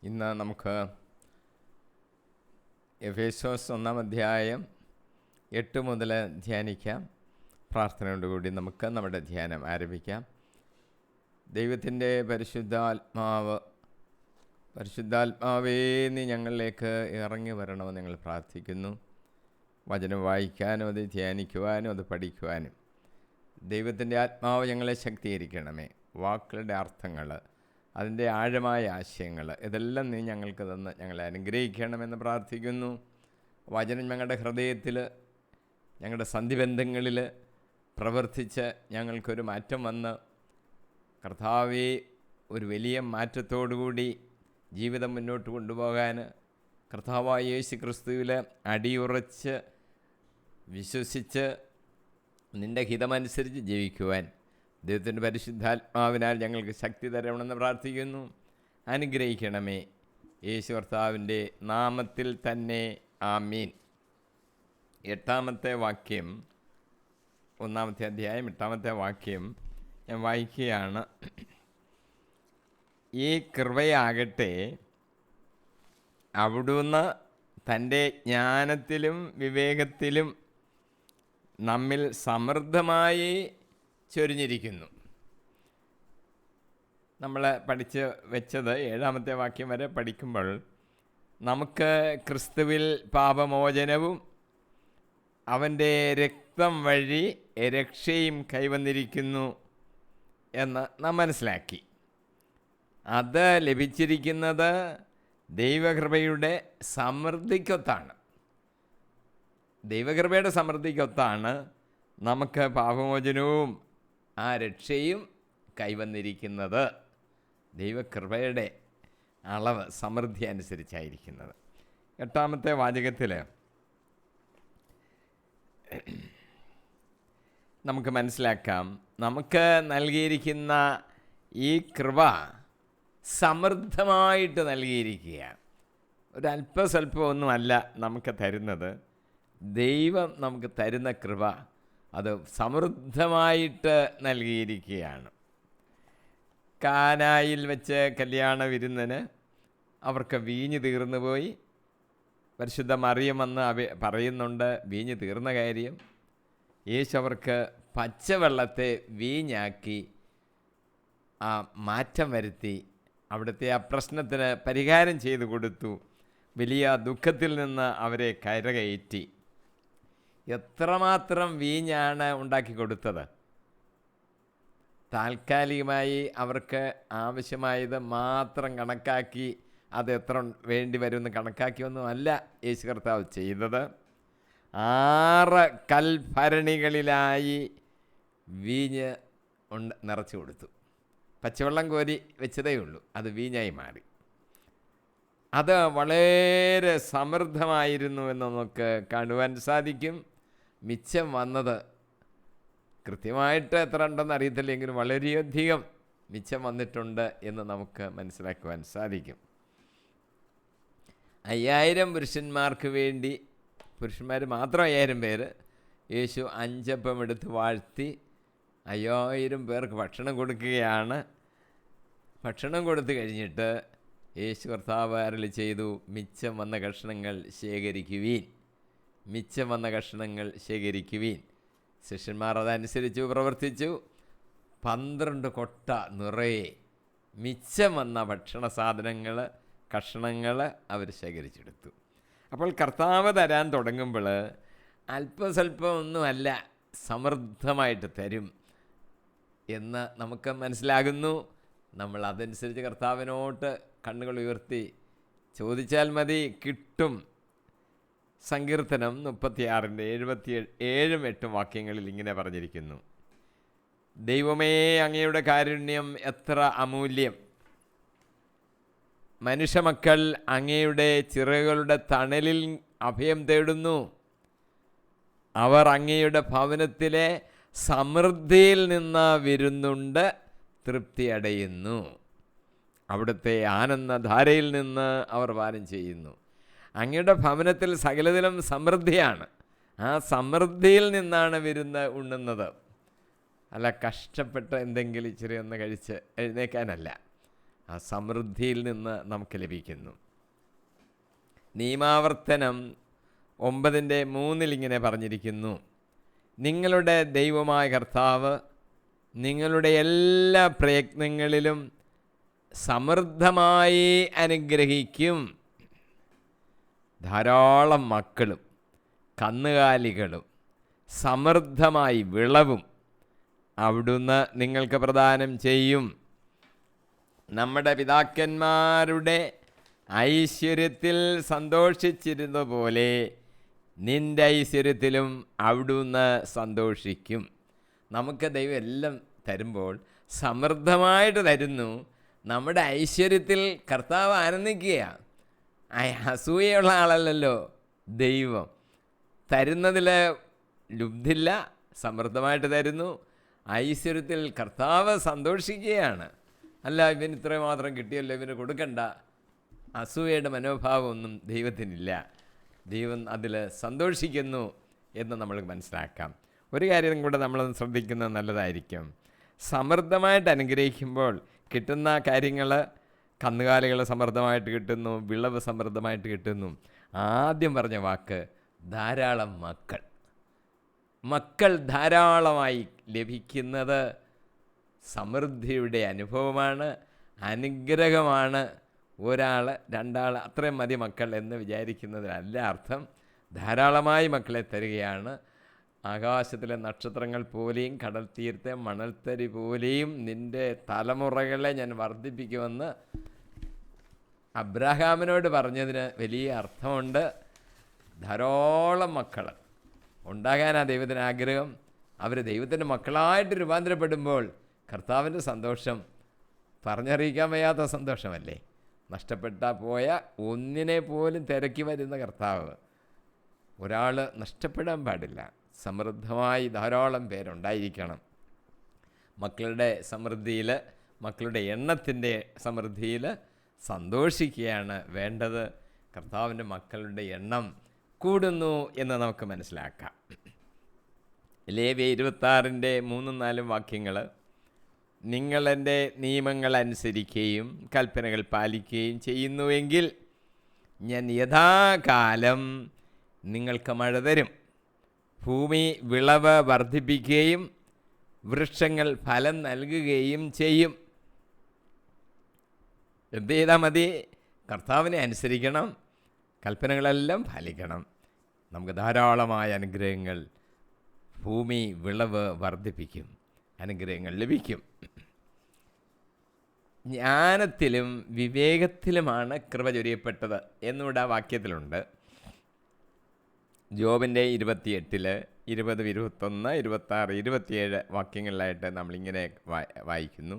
ഇന്ന് നമുക്ക് എഫേസ്യോസ് 1-ാം അധ്യായം 8 മുതൽ ധ്യാനിക്കാം. പ്രാർത്ഥനയോടുകൂടി നമുക്ക് നമ്മുടെ ധ്യാനം ആരംഭിക്കാം. ദൈവത്തിൻ്റെ പരിശുദ്ധാത്മാവേ നീ ഞങ്ങളിലേക്ക് ഇറങ്ങി വരണമെന്ന് ഞങ്ങൾ പ്രാർത്ഥിക്കുന്നു. വചനം വായിക്കാനും അത് ധ്യാനിക്കുവാനും അത് പഠിക്കുവാനും ദൈവത്തിൻ്റെ ആത്മാവ് ഞങ്ങളെ ശക്തീകരിക്കണമേ. വാക്കുകളുടെ അർത്ഥങ്ങൾ, അതിൻ്റെ ആഴമായ ആശയങ്ങൾ ഇതെല്ലാം നീ ഞങ്ങൾക്ക് തന്ന് ഞങ്ങളെ അനുഗ്രഹിക്കണമെന്ന് പ്രാർത്ഥിക്കുന്നു. വചനം ഞങ്ങളുടെ ഹൃദയത്തിൽ, ഞങ്ങളുടെ സന്ധിബന്ധങ്ങളിൽ പ്രവർത്തിച്ച് ഞങ്ങൾക്കൊരു മാറ്റം വന്ന് കർത്താവേ ഒരു വലിയ മാറ്റത്തോടുകൂടി ജീവിതം മുന്നോട്ട് കൊണ്ടുപോകാൻ കർത്താവായ യേശു ക്രിസ്തുവിൽ അടിയുറച്ച് വിശ്വസിച്ച് നിൻ്റെ ഹിതമനുസരിച്ച് ജീവിക്കുവാൻ ദൈവത്തിൻ്റെ പരിശുദ്ധാത്മാവിനാൽ ഞങ്ങൾക്ക് ശക്തി തരണമെന്ന് പ്രാർത്ഥിക്കുന്നു. അനുഗ്രഹിക്കണമേ യേശു കർത്താവിൻ്റെ നാമത്തിൽ തന്നെ, ആമീൻ. 8-ാമത്തെ വാക്യം, 1-ാമത്തെ അധ്യായം 8-ാമത്തെ വാക്യം ഞാൻ വായിക്കുകയാണ്. ഈ കൃപയാകട്ടെ അവിടുന്ന് തൻ്റെ ജ്ഞാനത്തിലും വിവേകത്തിലും നമ്മിൽ സമൃദ്ധമായി ചൊരിഞ്ഞിരിക്കുന്നു. നമ്മൾ പഠിച്ച് വെച്ചത് 7-ാമത്തെ വാക്യം വരെ പഠിക്കുമ്പോൾ നമുക്ക് ക്രിസ്തുവിൽ പാപമോചനവും അവൻ്റെ രക്തം വഴി രക്ഷയും കൈവന്നിരിക്കുന്നു എന്ന് നാം മനസ്സിലാക്കി. അത് ലഭിച്ചിരിക്കുന്നത് ദൈവകൃപയുടെ സമൃദ്ധിക്കൊത്താണ്. ദൈവകൃപയുടെ സമൃദ്ധിക്കൊത്താണ് നമുക്ക് പാപമോചനവും ആ രക്ഷയും കൈവന്നിരിക്കുന്നത്. ദൈവകൃപയുടെ അളവ് സമൃദ്ധി അനുസരിച്ചായിരിക്കുന്നത്. 8-ാമത്തെ വാചകത്തിൽ നമുക്ക് മനസ്സിലാക്കാം, നമുക്ക് നൽകിയിരിക്കുന്ന ഈ കൃപ സമൃദ്ധമായിട്ട് നൽകിയിരിക്കുകയാണ്. ഒരല്പസ്വല്പമൊന്നുമല്ല നമുക്ക് തരുന്നത്. ദൈവം നമുക്ക് തരുന്ന കൃപ അത് സമൃദ്ധമായിട്ട് നൽകിയിരിക്കുകയാണ്. കാനായിൽ വെച്ച് കല്യാണ വിരുന്നിന് അവർക്ക് വീഞ്ഞ് തീർന്നു പോയി. പരിശുദ്ധ മറിയം വന്ന് പറയുന്നുണ്ട് വീഞ്ഞ് തീർന്ന കാര്യം. യേശു അവർക്ക് പച്ചവെള്ളത്തെ വീഞ്ഞാക്കി ആ മാറ്റം വരുത്തി അവിടുത്തെ ആ പ്രശ്നത്തിന് പരിഹാരം ചെയ്തു കൊടുത്തു. വലിയ ദുഃഖത്തിൽ നിന്ന് അവരെ കരകയറ്റി. എത്രമാത്രം വീഞ്ഞാണ് ഉണ്ടാക്കി കൊടുത്തത്? താൽക്കാലികമായി അവർക്ക് ആവശ്യമായത് മാത്രം കണക്കാക്കി അത് എത്ര വേണ്ടി വരുമെന്ന് കണക്കാക്കിയൊന്നുമല്ല യേശു കർത്താവ് ചെയ്തത്. 6 കൽഭരണികളിലായി വീഞ്ഞ് നിറച്ചു കൊടുത്തു. പച്ചവെള്ളം കോരി വെച്ചതേ ഉള്ളൂ, അത് വീഞ്ഞായി മാറി. അത് വളരെ സമൃദ്ധമായിരുന്നു എന്ന് നമുക്ക് കാണുവാൻ സാധിക്കും. മിച്ചം വന്നത് കൃത്യമായിട്ട് എത്ര ഉണ്ടെന്ന് അറിയത്തില്ലെങ്കിലും വളരെയധികം മിച്ചം വന്നിട്ടുണ്ട് എന്ന് നമുക്ക് മനസ്സിലാക്കുവാൻ സാധിക്കും. 5000 പുരുഷന്മാർക്ക് വേണ്ടി, പുരുഷന്മാർ മാത്രം 5000 പേര്, യേശു 5 അപ്പം എടുത്ത് വാഴ്ത്തി 5000 പേർക്ക് ഭക്ഷണം കൊടുക്കുകയാണ്. ഭക്ഷണം കൊടുത്തു കഴിഞ്ഞിട്ട് യേശു കർത്താവ് അരുളി ചെയ്തു, മിച്ചം വന്ന കഷണങ്ങൾ ശേഖരിക്കുവീൻ, മിച്ചം വന്ന കഷണങ്ങൾ ശേഖരിക്കുവീൻ. ശിഷ്യന്മാർ അതനുസരിച്ച് പ്രവർത്തിച്ചു. 12 കൊട്ട നിറയെ മിച്ചം വന്ന ഭക്ഷണ സാധനങ്ങൾ, കഷണങ്ങൾ അവർ ശേഖരിച്ചെടുത്തു. അപ്പോൾ കർത്താവ് തരാൻ തുടങ്ങുമ്പോൾ അല്പസ്വല്പം ഒന്നുമല്ല, സമൃദ്ധമായിട്ട് തരും എന്ന് നമുക്ക് മനസ്സിലാകുന്നു. നമ്മൾ അതനുസരിച്ച് കർത്താവിനോട്ട് കണ്ണുകൾ ഉയർത്തി ചോദിച്ചാൽ മതി, കിട്ടും. സങ്കീർത്തനം 36-ന്റെ 77-8 വാക്യങ്ങളിൽ ഇങ്ങനെ പറഞ്ഞിരിക്കുന്നു, ദൈവമേ അങ്ങയുടെ കാരുണ്യം എത്ര അമൂല്യം, മനുഷ്യമക്കൾ അങ്ങയുടെ ചിറകുകളുടെ തണലിൽ അഭയം തേടുന്നു. അവർ അങ്ങയുടെ ഭവനത്തിലെ സമൃദ്ധിയിൽ നിന്ന് വിരുന്നുണ്ട് തൃപ്തി അടയുന്നു. അവിടുത്തെ ആനന്ദധാരയിൽ നിന്ന് അവർ പാനം ചെയ്യുന്നു. അങ്ങയുടെ ഭവനത്തിൽ സകലതിലും സമൃദ്ധിയാണ്. ആ സമൃദ്ധിയിൽ നിന്നാണ് വിരുന്ന് ഉണ്ണുന്നത്. അല്ല കഷ്ടപ്പെട്ട് എന്തെങ്കിലും ഇച്ചിരി ഒന്ന് കഴിച്ച് എഴുന്നേക്കാനല്ല. ആ സമൃദ്ധിയിൽ നിന്ന് നമുക്ക് ലഭിക്കുന്നു. നിയമാവർത്തനം 9:3 ഇങ്ങനെ പറഞ്ഞിരിക്കുന്നു, നിങ്ങളുടെ ദൈവമായ കർത്താവ് നിങ്ങളുടെ എല്ലാ പ്രയത്നങ്ങളിലും സമൃദ്ധമായി അനുഗ്രഹിക്കും. ധാരാളം മക്കളും കന്നുകാലികളും സമൃദ്ധമായി വിളവും അവിടുന്ന് നിങ്ങൾക്ക് പ്രദാനം ചെയ്യും. നമ്മുടെ പിതാക്കന്മാരുടെ ഐശ്വര്യത്തിൽ സന്തോഷിച്ചിരുന്നതുപോലെ നിൻ്റെ ഐശ്വര്യത്തിലും അവിടുന്ന് സന്തോഷിക്കും. നമുക്ക് ദൈവം എല്ലാം തരുമ്പോൾ സമൃദ്ധമായിട്ട് തരുന്നു. നമ്മുടെ ഐശ്വര്യത്തിൽ കർത്താവ് ആനന്ദിക്കുക. അസൂയുള്ള ആളല്ലല്ലോ ദൈവം. തരുന്നതിൽ ലുബ്ധില്ല, സമൃദ്ധമായിട്ട് തരുന്നു. ഐശ്വര്യത്തിൽ കർത്താവ് സന്തോഷിക്കുകയാണ്. അല്ല, ഇവന് ഇത്രയും മാത്രം കിട്ടിയല്ലോ, ഇവന് കൊടുക്കണ്ട, അസൂയയുടെ മനോഭാവമൊന്നും ദൈവത്തിനില്ല. ദൈവം അതിൽ സന്തോഷിക്കുന്നു എന്ന് നമ്മൾ മനസ്സിലാക്കാം. ഒരു കാര്യം കൂടെ നമ്മളൊന്ന് ശ്രദ്ധിക്കുന്നത് നല്ലതായിരിക്കും. സമൃദ്ധമായിട്ട് അനുഗ്രഹിക്കുമ്പോൾ കിട്ടുന്ന കാര്യങ്ങൾ, കന്നുകാലികൾ സമൃദ്ധമായിട്ട് കിട്ടുന്നു, വിളവ് സമൃദ്ധമായിട്ട് കിട്ടുന്നു. ആദ്യം പറഞ്ഞ വാക്ക് ധാരാളം മക്കൾ. മക്കൾ ധാരാളമായി ലഭിക്കുന്നത് സമൃദ്ധിയുടെ അനുഭവമാണ്, അനുഗ്രഹമാണ്. ഒരാൾ, രണ്ടാൾ, അത്രയും മതി മക്കൾ എന്ന് വിചാരിക്കുന്നതിനല്ല അർത്ഥം. ധാരാളമായി മക്കളെ തരികയാണ്. ആകാശത്തിലെ നക്ഷത്രങ്ങൾ പോലെയും കടൽ തീരത്തെ മണൽത്തരി പോലെയും നിൻ്റെ തലമുറകളെ ഞാൻ വർദ്ധിപ്പിക്കുമെന്ന് അബ്രഹാമിനോട് പറഞ്ഞതിന് വലിയ അർത്ഥമുണ്ട്. ധാരാളം മക്കൾ ഉണ്ടാകാനാണ് ദൈവത്തിന് ആഗ്രഹം. അവർ ദൈവത്തിൻ്റെ മക്കളായിട്ട് രൂപാന്തരപ്പെടുമ്പോൾ കർത്താവിൻ്റെ സന്തോഷം പറഞ്ഞറിയിക്കാൻ വയ്യാത്ത സന്തോഷമല്ലേ. നഷ്ടപ്പെട്ടാൽ പോയ ഒന്നിനെ പോലും തിരക്കി വരുന്ന കർത്താവ്. ഒരാൾ നഷ്ടപ്പെടാൻ പാടില്ല. സമൃദ്ധമായി ധാരാളം പേരുണ്ടായിരിക്കണം. മക്കളുടെ സമൃദ്ധിയിൽ, മക്കളുടെ എണ്ണത്തിൻ്റെ സമൃദ്ധിയിൽ സന്തോഷിക്കുകയാണ് വേണ്ടത്. കർത്താവിൻ്റെ മക്കളുടെ എണ്ണം കൂടുന്നു എന്ന് നമുക്ക് മനസ്സിലാക്കാം. ലേവ്യ 26:3-4 വാക്യങ്ങൾ, നിങ്ങളെൻ്റെ നിയമങ്ങൾ അനുസരിക്കുകയും കൽപ്പനകൾ പാലിക്കുകയും ചെയ്യുന്നുവെങ്കിൽ ഞാൻ യഥാകാലം നിങ്ങൾക്ക് മഴ തരും, ഭൂമി വിളവ് വർദ്ധിപ്പിക്കുകയും വൃക്ഷങ്ങൾ ഫലം നൽകുകയും ചെയ്യും. എന്ത് ചെയ്താൽ മതി? കർത്താവിനെ അനുസരിക്കണം, കൽപ്പനകളെല്ലാം പാലിക്കണം. നമുക്ക് ധാരാളമായ അനുഗ്രഹങ്ങൾ, ഭൂമി വിളവ് വർദ്ധിപ്പിക്കും, അനുഗ്രഹങ്ങൾ ലഭിക്കും. ജ്ഞാനത്തിലും വിവേകത്തിലുമാണ് കൃപ ചൊരിയപ്പെട്ടത് എന്നിവിടെ ആ വാക്യത്തിലുണ്ട്. ജോബിൻ്റെ 28, 20, 21, 26, 27 വാക്യങ്ങളിലായിട്ട് നമ്മളിങ്ങനെ വായിക്കുന്നു.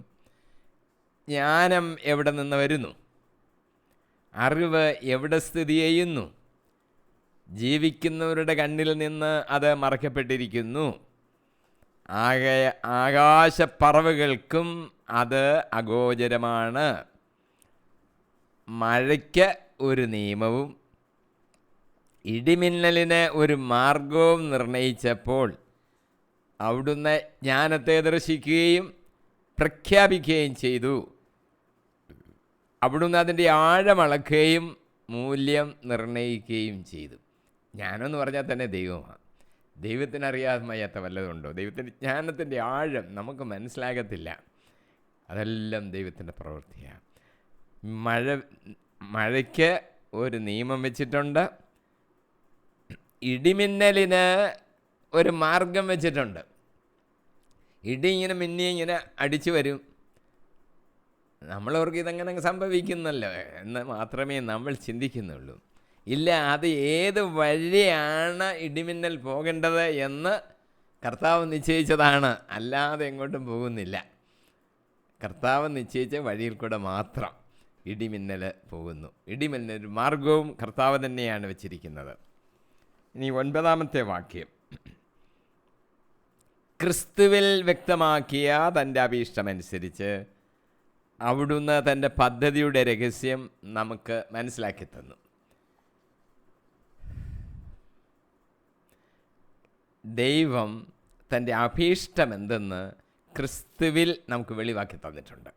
ജ്ഞാനം എവിടെ നിന്ന് വരുന്നു? അറിവ് എവിടെ സ്ഥിതി ചെയ്യുന്നു? ജീവിക്കുന്നവരുടെ കണ്ണിൽ നിന്ന് അത് മറയ്ക്കപ്പെട്ടിരിക്കുന്നു. ആകാശപ്പറവുകൾക്കും അത് അഗോചരമാണ്. മഴയ്ക്ക് ഒരു നിയമവും ഇടിമിന്നലിന് ഒരു മാർഗവും നിർണയിച്ചപ്പോൾ അവിടുന്ന് ജ്ഞാനത്തെ ദർശിക്കുകയും പ്രഖ്യാപിക്കുകയും ചെയ്തു. അവിടുന്ന് അതിൻ്റെ ആഴമളക്കുകയും മൂല്യം നിർണയിക്കുകയും ചെയ്തു. ജ്ഞാനമെന്ന് പറഞ്ഞാൽ തന്നെ ദൈവമാണ്. ദൈവത്തിനറിയാതെ വയ്യാത്ത വല്ലതുണ്ടോ? ദൈവത്തിൻ്റെ ജ്ഞാനത്തിൻ്റെ ആഴം നമുക്ക് മനസ്സിലാകത്തില്ല. അതെല്ലാം ദൈവത്തിൻ്റെ പ്രവൃത്തിയാണ്. മഴയ്ക്ക് ഒരു നിയമം വെച്ചിട്ടുണ്ട്, ഇടിമിന്നലിന് ഒരു മാർഗം വെച്ചിട്ടുണ്ട്. ഇടി ഇങ്ങനെ മിന്നി ഇങ്ങനെ അടിച്ചു വരും. നമ്മളവർക്ക് ഇതെങ്ങനെ സംഭവിക്കുന്നല്ലോ എന്ന് മാത്രമേ നമ്മൾ ചിന്തിക്കുന്നുള്ളൂ. ഇല്ല, അത് ഏത് വഴിയാണ് ഇടിമിന്നൽ പോകേണ്ടത് എന്ന് കർത്താവ് നിശ്ചയിച്ചതാണ്, അല്ലാതെ എങ്ങോട്ടും പോകുന്നില്ല. കർത്താവ് നിശ്ചയിച്ച വഴിയിൽ കൂടെ മാത്രം ഇടിമിന്നൽ പോകുന്നു. ഇടിമിന്നൽ മാർഗവും കർത്താവ് തന്നെയാണ് വെച്ചിരിക്കുന്നത്. ഇനി 9-ാമത്തെ വാക്യം, ക്രിസ്തുവിൽ വ്യക്തമാക്കിയ തൻ്റെ അഭീഷ്ടമനുസരിച്ച് അവിടുന്ന് തൻ്റെ പദ്ധതിയുടെ രഹസ്യം നമുക്ക് മനസ്സിലാക്കി തന്നു. ദൈവം തൻ്റെ അഭീഷ്ടം എന്തെന്ന് ക്രിസ്തുവിൽ നമുക്ക് വെളിവാക്കി തന്നിട്ടുണ്ട്.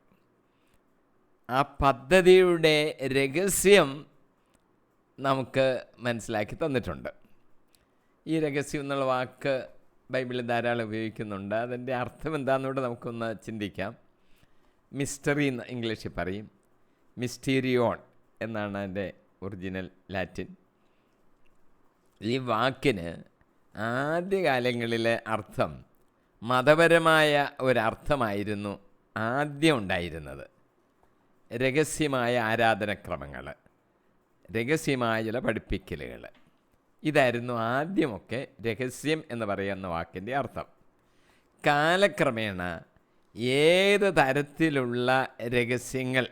ആ പദ്ധതിയുടെ രഹസ്യം നമുക്ക് മനസ്സിലാക്കി തന്നിട്ടുണ്ട്. ഈ രഹസ്യം എന്നുള്ള വാക്ക് ബൈബിളിൽ ധാരാളം ഉപയോഗിക്കുന്നുണ്ട്. അതിൻ്റെ അർത്ഥം എന്താണെന്നൂടെ നമുക്കൊന്ന് ചിന്തിക്കാം. മിസ്റ്ററി എന്ന് ഇംഗ്ലീഷിൽ പറയും, മിസ്റ്റീരിയോൺ എന്നാണ് അതിൻ്റെ ഒറിജിനൽ ലാറ്റിൻ. ഈ വാക്കിന് ആദ്യകാലങ്ങളിലെ അർത്ഥം മതപരമായ ഒരർത്ഥമായിരുന്നു ആദ്യം ഉണ്ടായിരുന്നത്. രഹസ്യമായ ആരാധനക്രമങ്ങൾ, രഹസ്യമായ ചില പഠിപ്പിക്കലുകൾ, ഇതായിരുന്നു ആദ്യമൊക്കെ രഹസ്യം എന്ന് പറയുന്ന വാക്കിൻ്റെ അർത്ഥം. കാലക്രമേണ ഏത് തരത്തിലുള്ള രഹസ്യങ്ങൾ,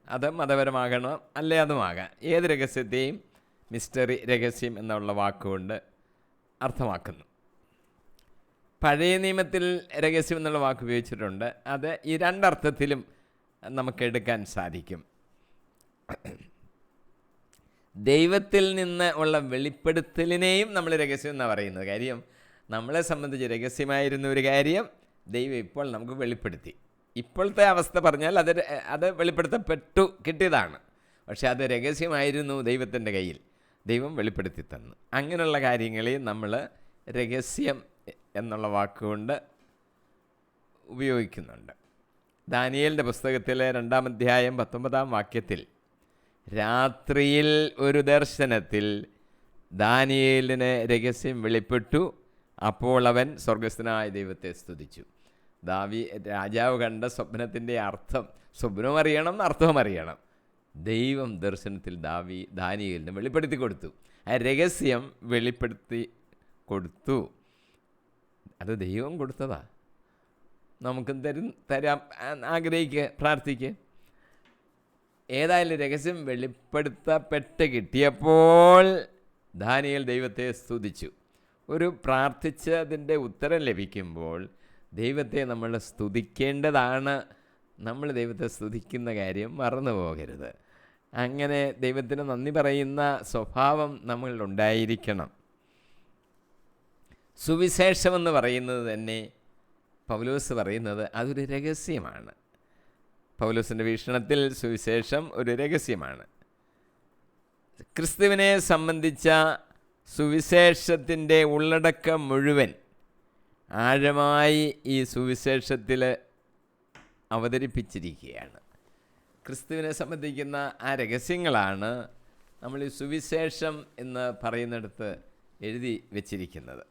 അത് മതപരമാകണം അല്ലേ അതുമാകാം, ഏത് രഹസ്യത്തെയും മിസ്റ്ററി, രഹസ്യം എന്നുള്ള വാക്കുകൊണ്ട് അർത്ഥമാക്കുന്നു. പഴയ നിയമത്തിൽ രഹസ്യം എന്നുള്ള വാക്ക് ഉപയോഗിച്ചിട്ടുണ്ട്. അത് ഈ രണ്ടർത്ഥത്തിലും നമുക്ക് എടുക്കാൻ സാധിക്കും. ദൈവത്തിൽ നിന്ന് ഉള്ള വെളിപ്പെടുത്തലിനെയും നമ്മൾ രഹസ്യം എന്നാണ് പറയുന്നത്. കാര്യം നമ്മളെ സംബന്ധിച്ച് രഹസ്യമായിരുന്ന ഒരു കാര്യം ദൈവം ഇപ്പോൾ നമുക്ക് വെളിപ്പെടുത്തി. ഇപ്പോഴത്തെ അവസ്ഥ പറഞ്ഞാൽ അത് വെളിപ്പെടുത്തപ്പെട്ടു, കിട്ടിയതാണ്. പക്ഷെ അത് രഹസ്യമായിരുന്നു ദൈവത്തിൻ്റെ കയ്യിൽ, ദൈവം വെളിപ്പെടുത്തി തന്നു. അങ്ങനെയുള്ള കാര്യങ്ങളെ നമ്മൾ രഹസ്യം എന്നുള്ള വാക്കുകൊണ്ട് ഉപയോഗിക്കുന്നുണ്ട്. ദാനിയേലിൻ്റെ പുസ്തകത്തിലെ 2-ാം അധ്യായം 19-ാം വാക്യത്തിൽ രാത്രിയിൽ ഒരു ദർശനത്തിൽ ദാനിയേലിന് രഹസ്യം വെളിപ്പെട്ടു. അപ്പോൾ അവൻ സ്വർഗസ്ഥനായ ദൈവത്തെ സ്തുതിച്ചു. രാജാവ് കണ്ട സ്വപ്നത്തിൻ്റെ അർത്ഥം, സ്വപ്നവും അറിയണം, അർത്ഥവും അറിയണം. ദൈവം ദർശനത്തിൽ ദാനിയേലിന് വെളിപ്പെടുത്തി കൊടുത്തു. ആ രഹസ്യം വെളിപ്പെടുത്തി കൊടുത്തു. അത് ദൈവം കൊടുത്തതാ. നമുക്കും തരാൻ ആഗ്രഹിക്കുക, പ്രാർത്ഥിക്കുക. ഏതായാലും രഹസ്യം വെളിപ്പെടുത്തപ്പെട്ട് കിട്ടിയപ്പോൾ ദാനിയേൽ ദൈവത്തെ സ്തുതിച്ചു. ഒരു പ്രാർത്ഥിച്ചതിൻ്റെ ഉത്തരം ലഭിക്കുമ്പോൾ ദൈവത്തെ നമ്മൾ സ്തുതിക്കേണ്ടതാണ്. നമ്മൾ ദൈവത്തെ സ്തുതിക്കുന്ന കാര്യം മറന്നു പോകരുത്. അങ്ങനെ ദൈവത്തിന് നന്ദി പറയുന്ന സ്വഭാവം നമ്മളിലുണ്ടായിരിക്കണം. സുവിശേഷമെന്ന് പറയുന്നത് തന്നെ പൗലോസ് പറയുന്നത് അതൊരു രഹസ്യമാണ്. പൗലോസിൻ്റെ വീക്ഷണത്തിൽ സുവിശേഷം ഒരു രഹസ്യമാണ്. ക്രിസ്തുവിനെ സംബന്ധിച്ച സുവിശേഷത്തിൻ്റെ ഉള്ളടക്കം മുഴുവൻ ആഴമായി ഈ സുവിശേഷത്തിൽ അവതരിപ്പിച്ചിരിക്കുകയാണ്. ക്രിസ്തുവിനെ സംബന്ധിക്കുന്ന ആ രഹസ്യങ്ങളാണ് നമ്മൾ ഈ സുവിശേഷം എന്ന് പറയുന്നിടത്ത് എഴുതി വച്ചിരിക്കുന്നത്.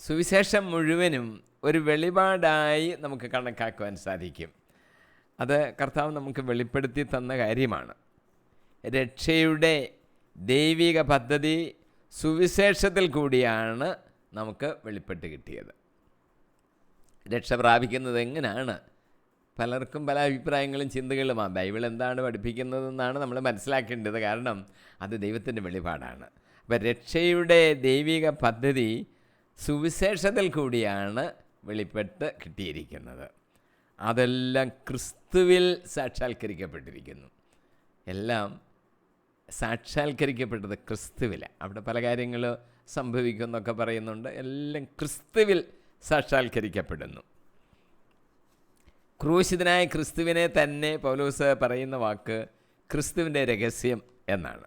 സുവിശേഷം മുഴുവനും ഒരു വെളിപാടായി നമുക്ക് കണക്കാക്കുവാൻ സാധിക്കും. അത് കർത്താവ് നമുക്ക് വെളിപ്പെടുത്തി തന്ന കാര്യമാണ്. രക്ഷയുടെ ദൈവിക പദ്ധതി സുവിശേഷത്തിൽ കൂടിയാണ് നമുക്ക് വെളിപ്പെട്ട് കിട്ടിയത്. രക്ഷ പ്രാപിക്കുന്നത് എങ്ങനെയാണ്? പലർക്കും പല അഭിപ്രായങ്ങളും ചിന്തകളുമാണ്. ബൈബിൾ എന്താണ് പഠിപ്പിക്കുന്നതെന്നാണ് നമ്മൾ മനസ്സിലാക്കേണ്ടത്. കാരണം അത് ദൈവത്തിൻ്റെ വെളിപാടാണ്. അപ്പോൾ രക്ഷയുടെ ദൈവിക പദ്ധതി സുവിശേഷത്തിൽ കൂടിയാണ് വെളിപ്പെട്ട് കിട്ടിയിരിക്കുന്നത്. അതെല്ലാം ക്രിസ്തുവിൽ സാക്ഷാത്കരിക്കപ്പെട്ടിരിക്കുന്നു. എല്ലാം സാക്ഷാത്കരിക്കപ്പെട്ടത് ക്രിസ്തുവിലാണ്. അവിടെ പല കാര്യങ്ങൾ സംഭവിക്കുമെന്നൊക്കെ പറയുന്നുണ്ട്. എല്ലാം ക്രിസ്തുവിൽ സാക്ഷാത്കരിക്കപ്പെടുന്നു. ക്രൂശിതനായ ക്രിസ്തുവിനെ തന്നെ പൗലോസ് പറയുന്ന വാക്ക് ക്രിസ്തുവിൻ്റെ രഹസ്യം എന്നാണ്.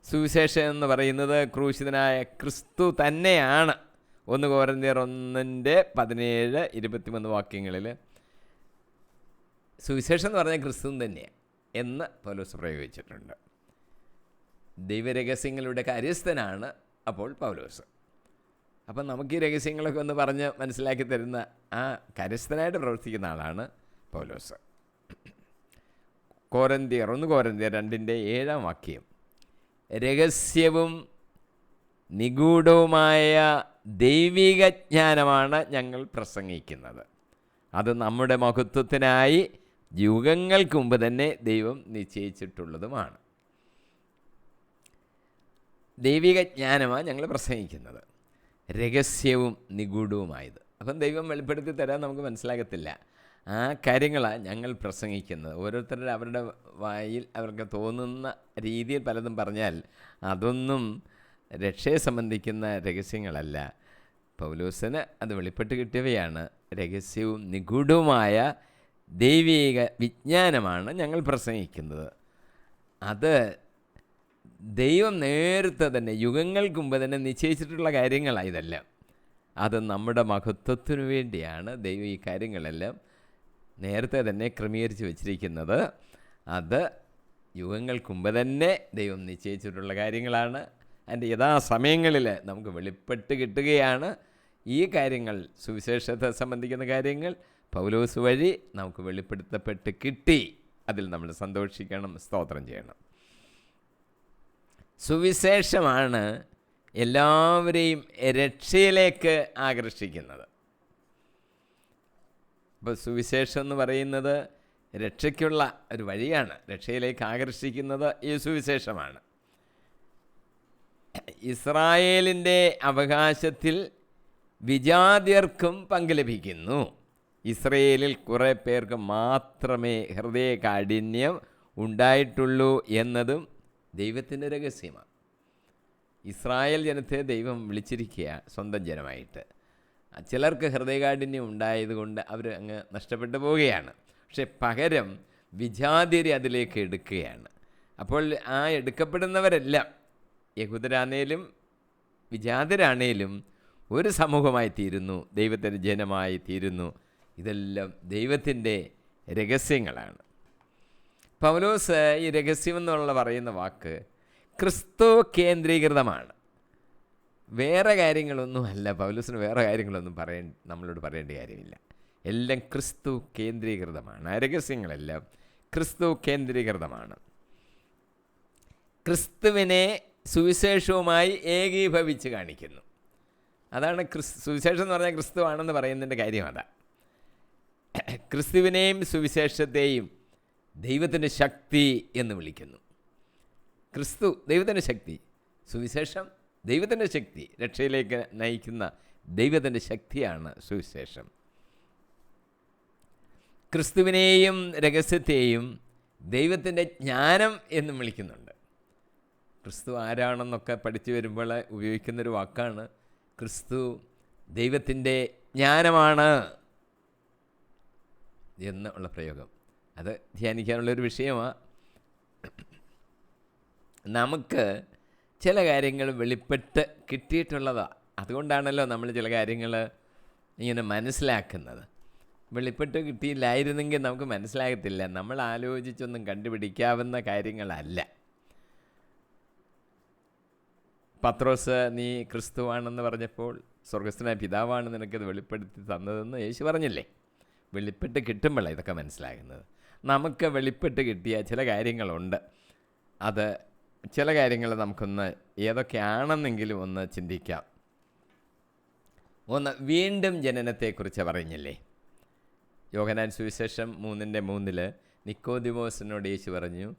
സുവിശേഷം എന്ന് പറയുന്നത് ക്രൂശിതനായ ക്രിസ്തു തന്നെയാണ്. 1 കൊരിന്ത്യർ 1:17-23 വാക്യങ്ങളിൽ സുവിശേഷം എന്ന് പറഞ്ഞാൽ ക്രിസ്തു തന്നെയാണ് എന്ന് പൗലോസ് പ്രയോഗിച്ചിട്ടുണ്ട്. ദൈവരഹസ്യങ്ങളുടെ കാര്യസ്ഥനാണ് അപ്പോൾ പൗലോസ്. അപ്പം നമുക്ക് ഈ രഹസ്യങ്ങളൊക്കെ ഒന്ന് പറഞ്ഞ് മനസ്സിലാക്കി തരുന്ന ആ കാര്യസ്ഥനായിട്ട് പ്രവർത്തിക്കുന്ന ആളാണ് പൗലോസ്. 1 കൊരിന്ത്യർ 2:7 വാക്യം, രഹസ്യവും നിഗൂഢവുമായ ദൈവിക ജ്ഞാനമാണ് ഞങ്ങൾ പ്രസംഗിക്കുന്നത്. അത് നമ്മുടെ മഹത്വത്തിനായി യുഗങ്ങൾക്ക് മുമ്പ് തന്നെ ദൈവം നിശ്ചയിച്ചിട്ടുള്ളതുമാണ്. ദൈവിക ജ്ഞാനമാണ് ഞങ്ങൾ പ്രസംഗിക്കുന്നത്, രഹസ്യവും നിഗൂഢവുമായത്. അപ്പം ദൈവം വെളിപ്പെടുത്തി തരാൻ നമുക്ക് മനസ്സിലാകത്തില്ല. ആ കാര്യങ്ങളാണ് ഞങ്ങൾ പ്രസംഗിക്കുന്നത്. ഓരോരുത്തരുടെ അവരുടെ വായിൽ അവർക്ക് തോന്നുന്ന രീതിയിൽ പലതും പറഞ്ഞാൽ അതൊന്നും രക്ഷയെ സംബന്ധിക്കുന്ന രഹസ്യങ്ങളല്ല. പൗലോസിന് അത് വെളിപ്പെട്ട് കിട്ടിയവയാണ് രഹസ്യവും നിഗൂഢവുമായ ദൈവിക വിജ്ഞാനമാണ് ഞങ്ങൾ പ്രസംഗിക്കുന്നത്. അത് ദൈവം നേരത്തെ തന്നെ യുഗങ്ങൾക്ക് മുമ്പ് തന്നെ നിശ്ചയിച്ചിട്ടുള്ള കാര്യങ്ങളാണ് ഇതെല്ലാം. അത് നമ്മുടെ മഹത്വത്തിനു വേണ്ടിയാണ് ദൈവം ഈ കാര്യങ്ങളെല്ലാം നേരത്തെ തന്നെ ക്രമീകരിച്ച് വച്ചിരിക്കുന്നത്. അത് യുഗങ്ങൾക്ക് മുമ്പ് തന്നെ ദൈവം നിശ്ചയിച്ചിട്ടുള്ള കാര്യങ്ങളാണ്. അതിൻ്റെ യഥാസമയങ്ങളിൽ നമുക്ക് വെളിപ്പെട്ട് കിട്ടുകയാണ്. ഈ കാര്യങ്ങൾ, സുവിശേഷത്തെ സംബന്ധിക്കുന്ന കാര്യങ്ങൾ പൗലോസ് വഴി നമുക്ക് വെളിപ്പെടുത്തപ്പെട്ട് കിട്ടി. അതിൽ നമ്മൾ സന്തോഷിക്കണം, സ്തോത്രം ചെയ്യണം. സുവിശേഷമാണ് എല്ലാവരെയും രക്ഷയിലേക്ക് ആകർഷിക്കുന്നത്. ഇപ്പോൾ സുവിശേഷം എന്ന് പറയുന്നത് രക്ഷയ്ക്കുള്ള ഒരു വഴിയാണ്. രക്ഷയിലേക്ക് ആകർഷിക്കുന്നത് ഈ സുവിശേഷമാണ്. ഇസ്രായേലിൻ്റെ അവകാശത്തിൽ വിജാതിയർക്കും പങ്ക് ലഭിക്കുന്നു. ഇസ്രായേലിൽ കുറേ പേർക്ക് മാത്രമേ ഹൃദയകാഠിന്യം ഉണ്ടായിട്ടുള്ളൂ എന്നതും ദൈവത്തിൻ്റെ രഹസ്യമാണ്. ഇസ്രായേൽ ജനത്തെ ദൈവം വിളിച്ചിരിക്കുക സ്വന്തം ജനമായിട്ട്. ചിലർക്ക് ഹൃദയകാഠിന്യം ഉണ്ടായതുകൊണ്ട് അവർ അങ്ങ് നഷ്ടപ്പെട്ടു പോവുകയാണ്. പക്ഷെ പകരം വിജാതിരെ അതിലേക്ക് എടുക്കുകയാണ്. അപ്പോൾ ആ എടുക്കപ്പെടുന്നവരെല്ലാം യഹൂദരാണേലും വിജാതിരാണേലും ഒരു സമൂഹമായി തീരുന്നു, ദൈവത്തിൻ്റെ ജനമായി തീരുന്നു. ഇതെല്ലാം ദൈവത്തിൻ്റെ രഹസ്യങ്ങളാണ്. പൗലോസ് ഈ രഹസ്യമെന്നുള്ള പറയുന്ന വാക്ക് ക്രിസ്തു കേന്ദ്രീകൃതമാണ്. വേറെ കാര്യങ്ങളൊന്നുമല്ല. പൗലോസിന് വേറെ കാര്യങ്ങളൊന്നും നമ്മളോട് പറയേണ്ട കാര്യമില്ല. എല്ലാം ക്രിസ്തു കേന്ദ്രീകൃതമാണ്. ആ രഹസ്യങ്ങളെല്ലാം ക്രിസ്തു കേന്ദ്രീകൃതമാണ്. ക്രിസ്തുവിനെ സുവിശേഷവുമായി ഏകീഭവിച്ച് കാണിക്കുന്നു. അതാണ് സുവിശേഷം എന്ന് പറഞ്ഞാൽ ക്രിസ്തുവാണെന്ന് പറയുന്നതിൻ്റെ കാര്യം. അതാ ക്രിസ്തുവിനെയും സുവിശേഷത്തെയും ദൈവത്തിൻ്റെ ശക്തി എന്ന് വിളിക്കുന്നു. ക്രിസ്തു ദൈവത്തിൻ്റെ ശക്തി, സുവിശേഷം ദൈവത്തിൻ്റെ ശക്തി. രക്ഷയിലേക്ക് നയിക്കുന്ന ദൈവത്തിൻ്റെ ശക്തിയാണ് സുവിശേഷം. ക്രിസ്തുവിനെയും രഹസ്യത്തെയും ദൈവത്തിൻ്റെ ജ്ഞാനം എന്നും വിളിക്കുന്നുണ്ട്. ക്രിസ്തു ആരാണെന്നൊക്കെ പഠിച്ചു വരുമ്പോൾ ഉപയോഗിക്കുന്നൊരു വാക്കാണ് ക്രിസ്തു ദൈവത്തിൻ്റെ ജ്ഞാനമാണ് എന്നുള്ള പ്രയോഗം. അത് ധ്യാനിക്കാനുള്ളൊരു വിഷയമാണ്. നമുക്ക് ചില കാര്യങ്ങൾ വെളിപ്പെട്ട് കിട്ടിയിട്ടുള്ളതാണ്. അതുകൊണ്ടാണല്ലോ നമ്മൾ ചില കാര്യങ്ങൾ ഇങ്ങനെ മനസ്സിലാക്കുന്നത്. വെളിപ്പെട്ട് കിട്ടിയില്ലായിരുന്നെങ്കിൽ നമുക്ക് മനസ്സിലാകത്തില്ല. നമ്മൾ ആലോചിച്ചൊന്നും കണ്ടുപിടിക്കാവുന്ന കാര്യങ്ങളല്ല. പത്രോസ്, നീ ക്രിസ്തുവാണെന്ന് പറഞ്ഞപ്പോൾ സ്വർഗസ്ഥനായ പിതാവാണ് നിനക്കത് വെളിപ്പെടുത്തി തന്നതെന്ന് യേശു പറഞ്ഞില്ലേ? വെളിപ്പെട്ട് കിട്ടുമ്പോഴാണ് ഇതൊക്കെ മനസ്സിലാകുന്നത്. നമുക്ക് വെളിപ്പെട്ട് കിട്ടിയ ചില കാര്യങ്ങളുണ്ട്. അത് ചില കാര്യങ്ങൾ നമുക്കൊന്ന് ഏതൊക്കെയാണെന്നെങ്കിലും ഒന്ന് ചിന്തിക്കാം. വീണ്ടും ജനനത്തെക്കുറിച്ച് പറഞ്ഞില്ലേ? യോഹന്നാൻ സുവിശേഷം 3:3 നിക്കോദിമോസിനോട് യേശു പറഞ്ഞു,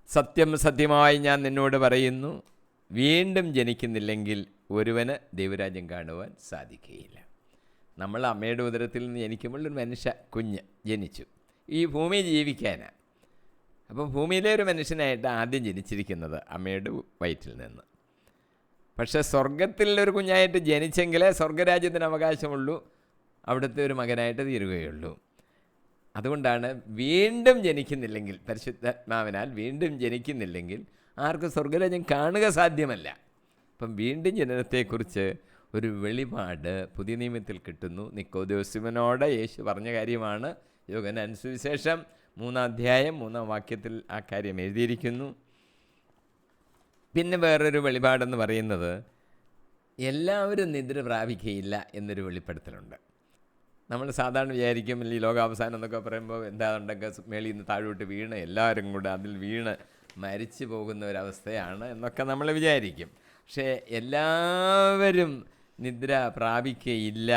സത്യം സത്യമായി ഞാൻ നിന്നോട് പറയുന്നു, വീണ്ടും ജനിക്കുന്നില്ലെങ്കിൽ ഒരുവന് ദൈവരാജ്യം കാണുവാൻ സാധിക്കുകയില്ല. നമ്മൾ അമ്മയുടെ ഉദരത്തിൽ നിന്ന് ജനിക്കുമ്പോൾ ഒരു മനുഷ്യ കുഞ്ഞ് ജനിച്ചു, ഈ ഭൂമി ജീവിക്കാനാണ്. അപ്പോൾ ഭൂമിയിലെ ഒരു മനുഷ്യനായിട്ട് ആദ്യം ജനിച്ചിരിക്കുന്നത് അമ്മയുടെ വയറ്റിൽ നിന്ന്. പക്ഷേ സ്വർഗത്തിലൊരു കുഞ്ഞായിട്ട് ജനിച്ചെങ്കിലേ സ്വർഗരാജ്യത്തിന് അവകാശമുള്ളൂ, അവിടുത്തെ ഒരു മകനായിട്ട് തീരുകയുള്ളൂ. അതുകൊണ്ടാണ് വീണ്ടും ജനിക്കുന്നില്ലെങ്കിൽ, പരിശുദ്ധാത്മാവിനാൽ വീണ്ടും ജനിക്കുന്നില്ലെങ്കിൽ ആർക്കും സ്വർഗരാജ്യം കാണുക സാധ്യമല്ല. അപ്പം വീണ്ടും ജനനത്തെക്കുറിച്ച് ഒരു വെളിപാട് പുതിയ നിയമത്തിൽ കിട്ടുന്നു. നിക്കോദോസിനോട് യേശു പറഞ്ഞ കാര്യമാണ്. യോഹന്നാൻ സുവിശേഷം 3:3 ആ കാര്യം എഴുതിയിരിക്കുന്നു. പിന്നെ വേറൊരു വെളിപാടെന്ന് പറയുന്നത് എല്ലാവരും നിദ്ര പ്രാപിക്കുകയില്ല എന്നൊരു വെളിപ്പെടുത്തലുണ്ട്. നമ്മൾ സാധാരണ വിചാരിക്കും ഈ ലോകാവസാനം എന്നൊക്കെ പറയുമ്പോൾ എന്താണ്ടൊക്കെ മേളിൽ നിന്ന് താഴോട്ട് വീണ് എല്ലാവരും കൂടെ അതിൽ വീണ് മരിച്ചു പോകുന്ന ഒരവസ്ഥയാണ് എന്നൊക്കെ നമ്മൾ വിചാരിക്കും. പക്ഷേ എല്ലാവരും നിദ്ര പ്രാപിക്കുകയില്ല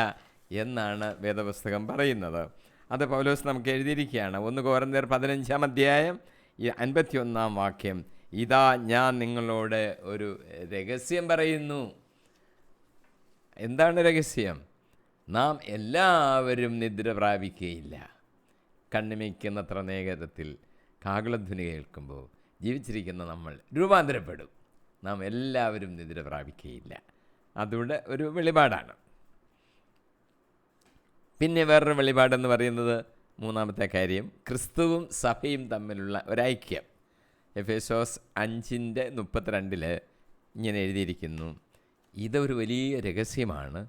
എന്നാണ് വേദപുസ്തകം പറയുന്നത്. അത് പൗലോസ് നമുക്ക് എഴുതിയിരിക്കുകയാണ്. 1 കൊരിന്ത്യർ 15:51 ഇതാ ഞാൻ നിങ്ങളോട് ഒരു രഹസ്യം പറയുന്നു. എന്താണ് രഹസ്യം? നാം എല്ലാവരും നിദ്ര പ്രാപിക്കുകയില്ല. കണ്ണിമയ്ക്കുന്നത്ര നേരത്തിൽ കാഹളധ്വനി കേൾക്കുമ്പോൾ ജീവിച്ചിരിക്കുന്ന നമ്മൾ രൂപാന്തരപ്പെടും. നാം എല്ലാവരും നിദ്ര പ്രാപിക്കുകയില്ല. അതുകൊണ്ട് ഒരു വെളിപാടാണ്. പിന്നെ വേറൊരു വെളിപാടെന്ന് പറയുന്നത് മൂന്നാമത്തെ കാര്യം ക്രിസ്തുവും സഭയും തമ്മിലുള്ള ഒരൈക്യം. എഫേസോസ് 5:32 ഇങ്ങനെ എഴുതിയിരിക്കുന്നു. ഇതൊരു വലിയ രഹസ്യമാണ്.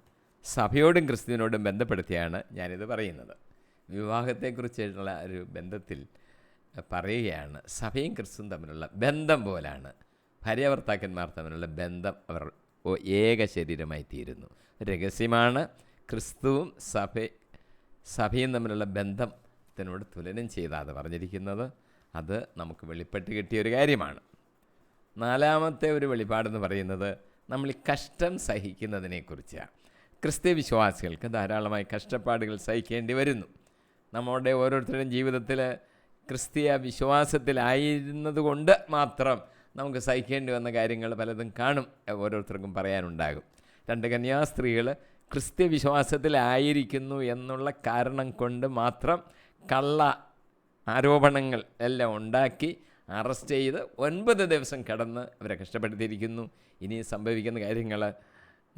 സഭയോടും ക്രിസ്തുവിനോടും ബന്ധപ്പെടുത്തിയാണ് ഞാനിത് പറയുന്നത്. വിവാഹത്തെക്കുറിച്ചുള്ള ഒരു ബന്ധത്തിൽ പറയുകയാണ്, സഭയും ക്രിസ്തുവും തമ്മിലുള്ള ബന്ധം പോലാണ് ഭാര്യാഭർത്താക്കന്മാർ തമ്മിലുള്ള ബന്ധം. അവർ ഏക ശരീരമായി തീരുന്നു. രഹസ്യമാണ്. ക്രിസ്തുവും സഭയും തമ്മിലുള്ള ബന്ധത്തിനോട് തുലനം ചെയ്താണ് പറഞ്ഞിരിക്കുന്നത്. അത് നമുക്ക് വെളിപ്പെട്ട് കിട്ടിയ ഒരു കാര്യമാണ്. നാലാമത്തെ ഒരു വെളിപ്പാടെന്ന് പറയുന്നത് നമ്മൾ ഈ കഷ്ടം സഹിക്കുന്നതിനെക്കുറിച്ചാണ്. ക്രിസ്ത്യ വിശ്വാസികൾക്ക് ധാരാളമായി കഷ്ടപ്പാടുകൾ സഹിക്കേണ്ടി വരുന്നു. നമ്മുടെ ഓരോരുത്തരുടെയും ജീവിതത്തിൽ ക്രിസ്തീയ വിശ്വാസത്തിലായിരുന്നത് കൊണ്ട് മാത്രം നമുക്ക് സഹിക്കേണ്ടി വന്ന കാര്യങ്ങൾ പലതും കാണും, ഓരോരുത്തർക്കും പറയാനുണ്ടാകും. 2 കന്യാസ്ത്രീകൾ ക്രിസ്ത്യ വിശ്വാസത്തിലായിരിക്കുന്നു എന്നുള്ള കാരണം കൊണ്ട് മാത്രം കള്ള ആരോപണങ്ങൾ എല്ലാം ഉണ്ടാക്കി അറസ്റ്റ് ചെയ്ത് 9 ദിവസം കടന്ന് അവരെ കഷ്ടപ്പെടുത്തിയിരിക്കുന്നു. ഇനി സംഭവിക്കുന്ന കാര്യങ്ങൾ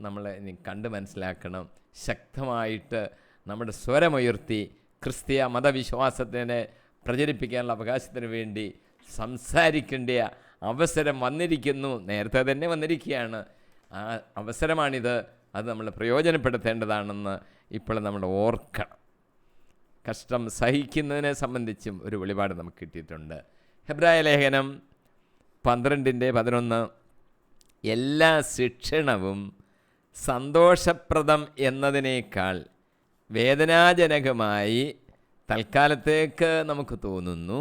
നമ്മൾ ഇനി കണ്ട് മനസ്സിലാക്കണം. ശക്തമായിട്ട് നമ്മുടെ സ്വരമുയർത്തി ക്രിസ്തീയ മതവിശ്വാസത്തിനെ പ്രചരിപ്പിക്കാനുള്ള അവകാശത്തിന് വേണ്ടി സംസാരിക്കേണ്ട അവസരം വന്നിരിക്കുന്നു. നേരത്തെ തന്നെ വന്നിരിക്കുകയാണ്. ആ അവസരമാണിത്. അത് നമ്മൾ പ്രയോജനപ്പെടുത്തേണ്ടതാണെന്ന് ഇപ്പോൾ നമ്മൾ ഓർക്കണം. കഷ്ടം സഹിക്കുന്നതിനെ സംബന്ധിച്ചും ഒരു വെളിപാട് നമുക്ക് കിട്ടിയിട്ടുണ്ട്. ഹെബ്രായ ലേഖനം 12:11 എല്ലാ ശിക്ഷണവും സന്തോഷപ്രദം എന്നതിനേക്കാൾ വേദനാജനകമായി തൽക്കാലത്തേക്ക് നമുക്ക് തോന്നുന്നു.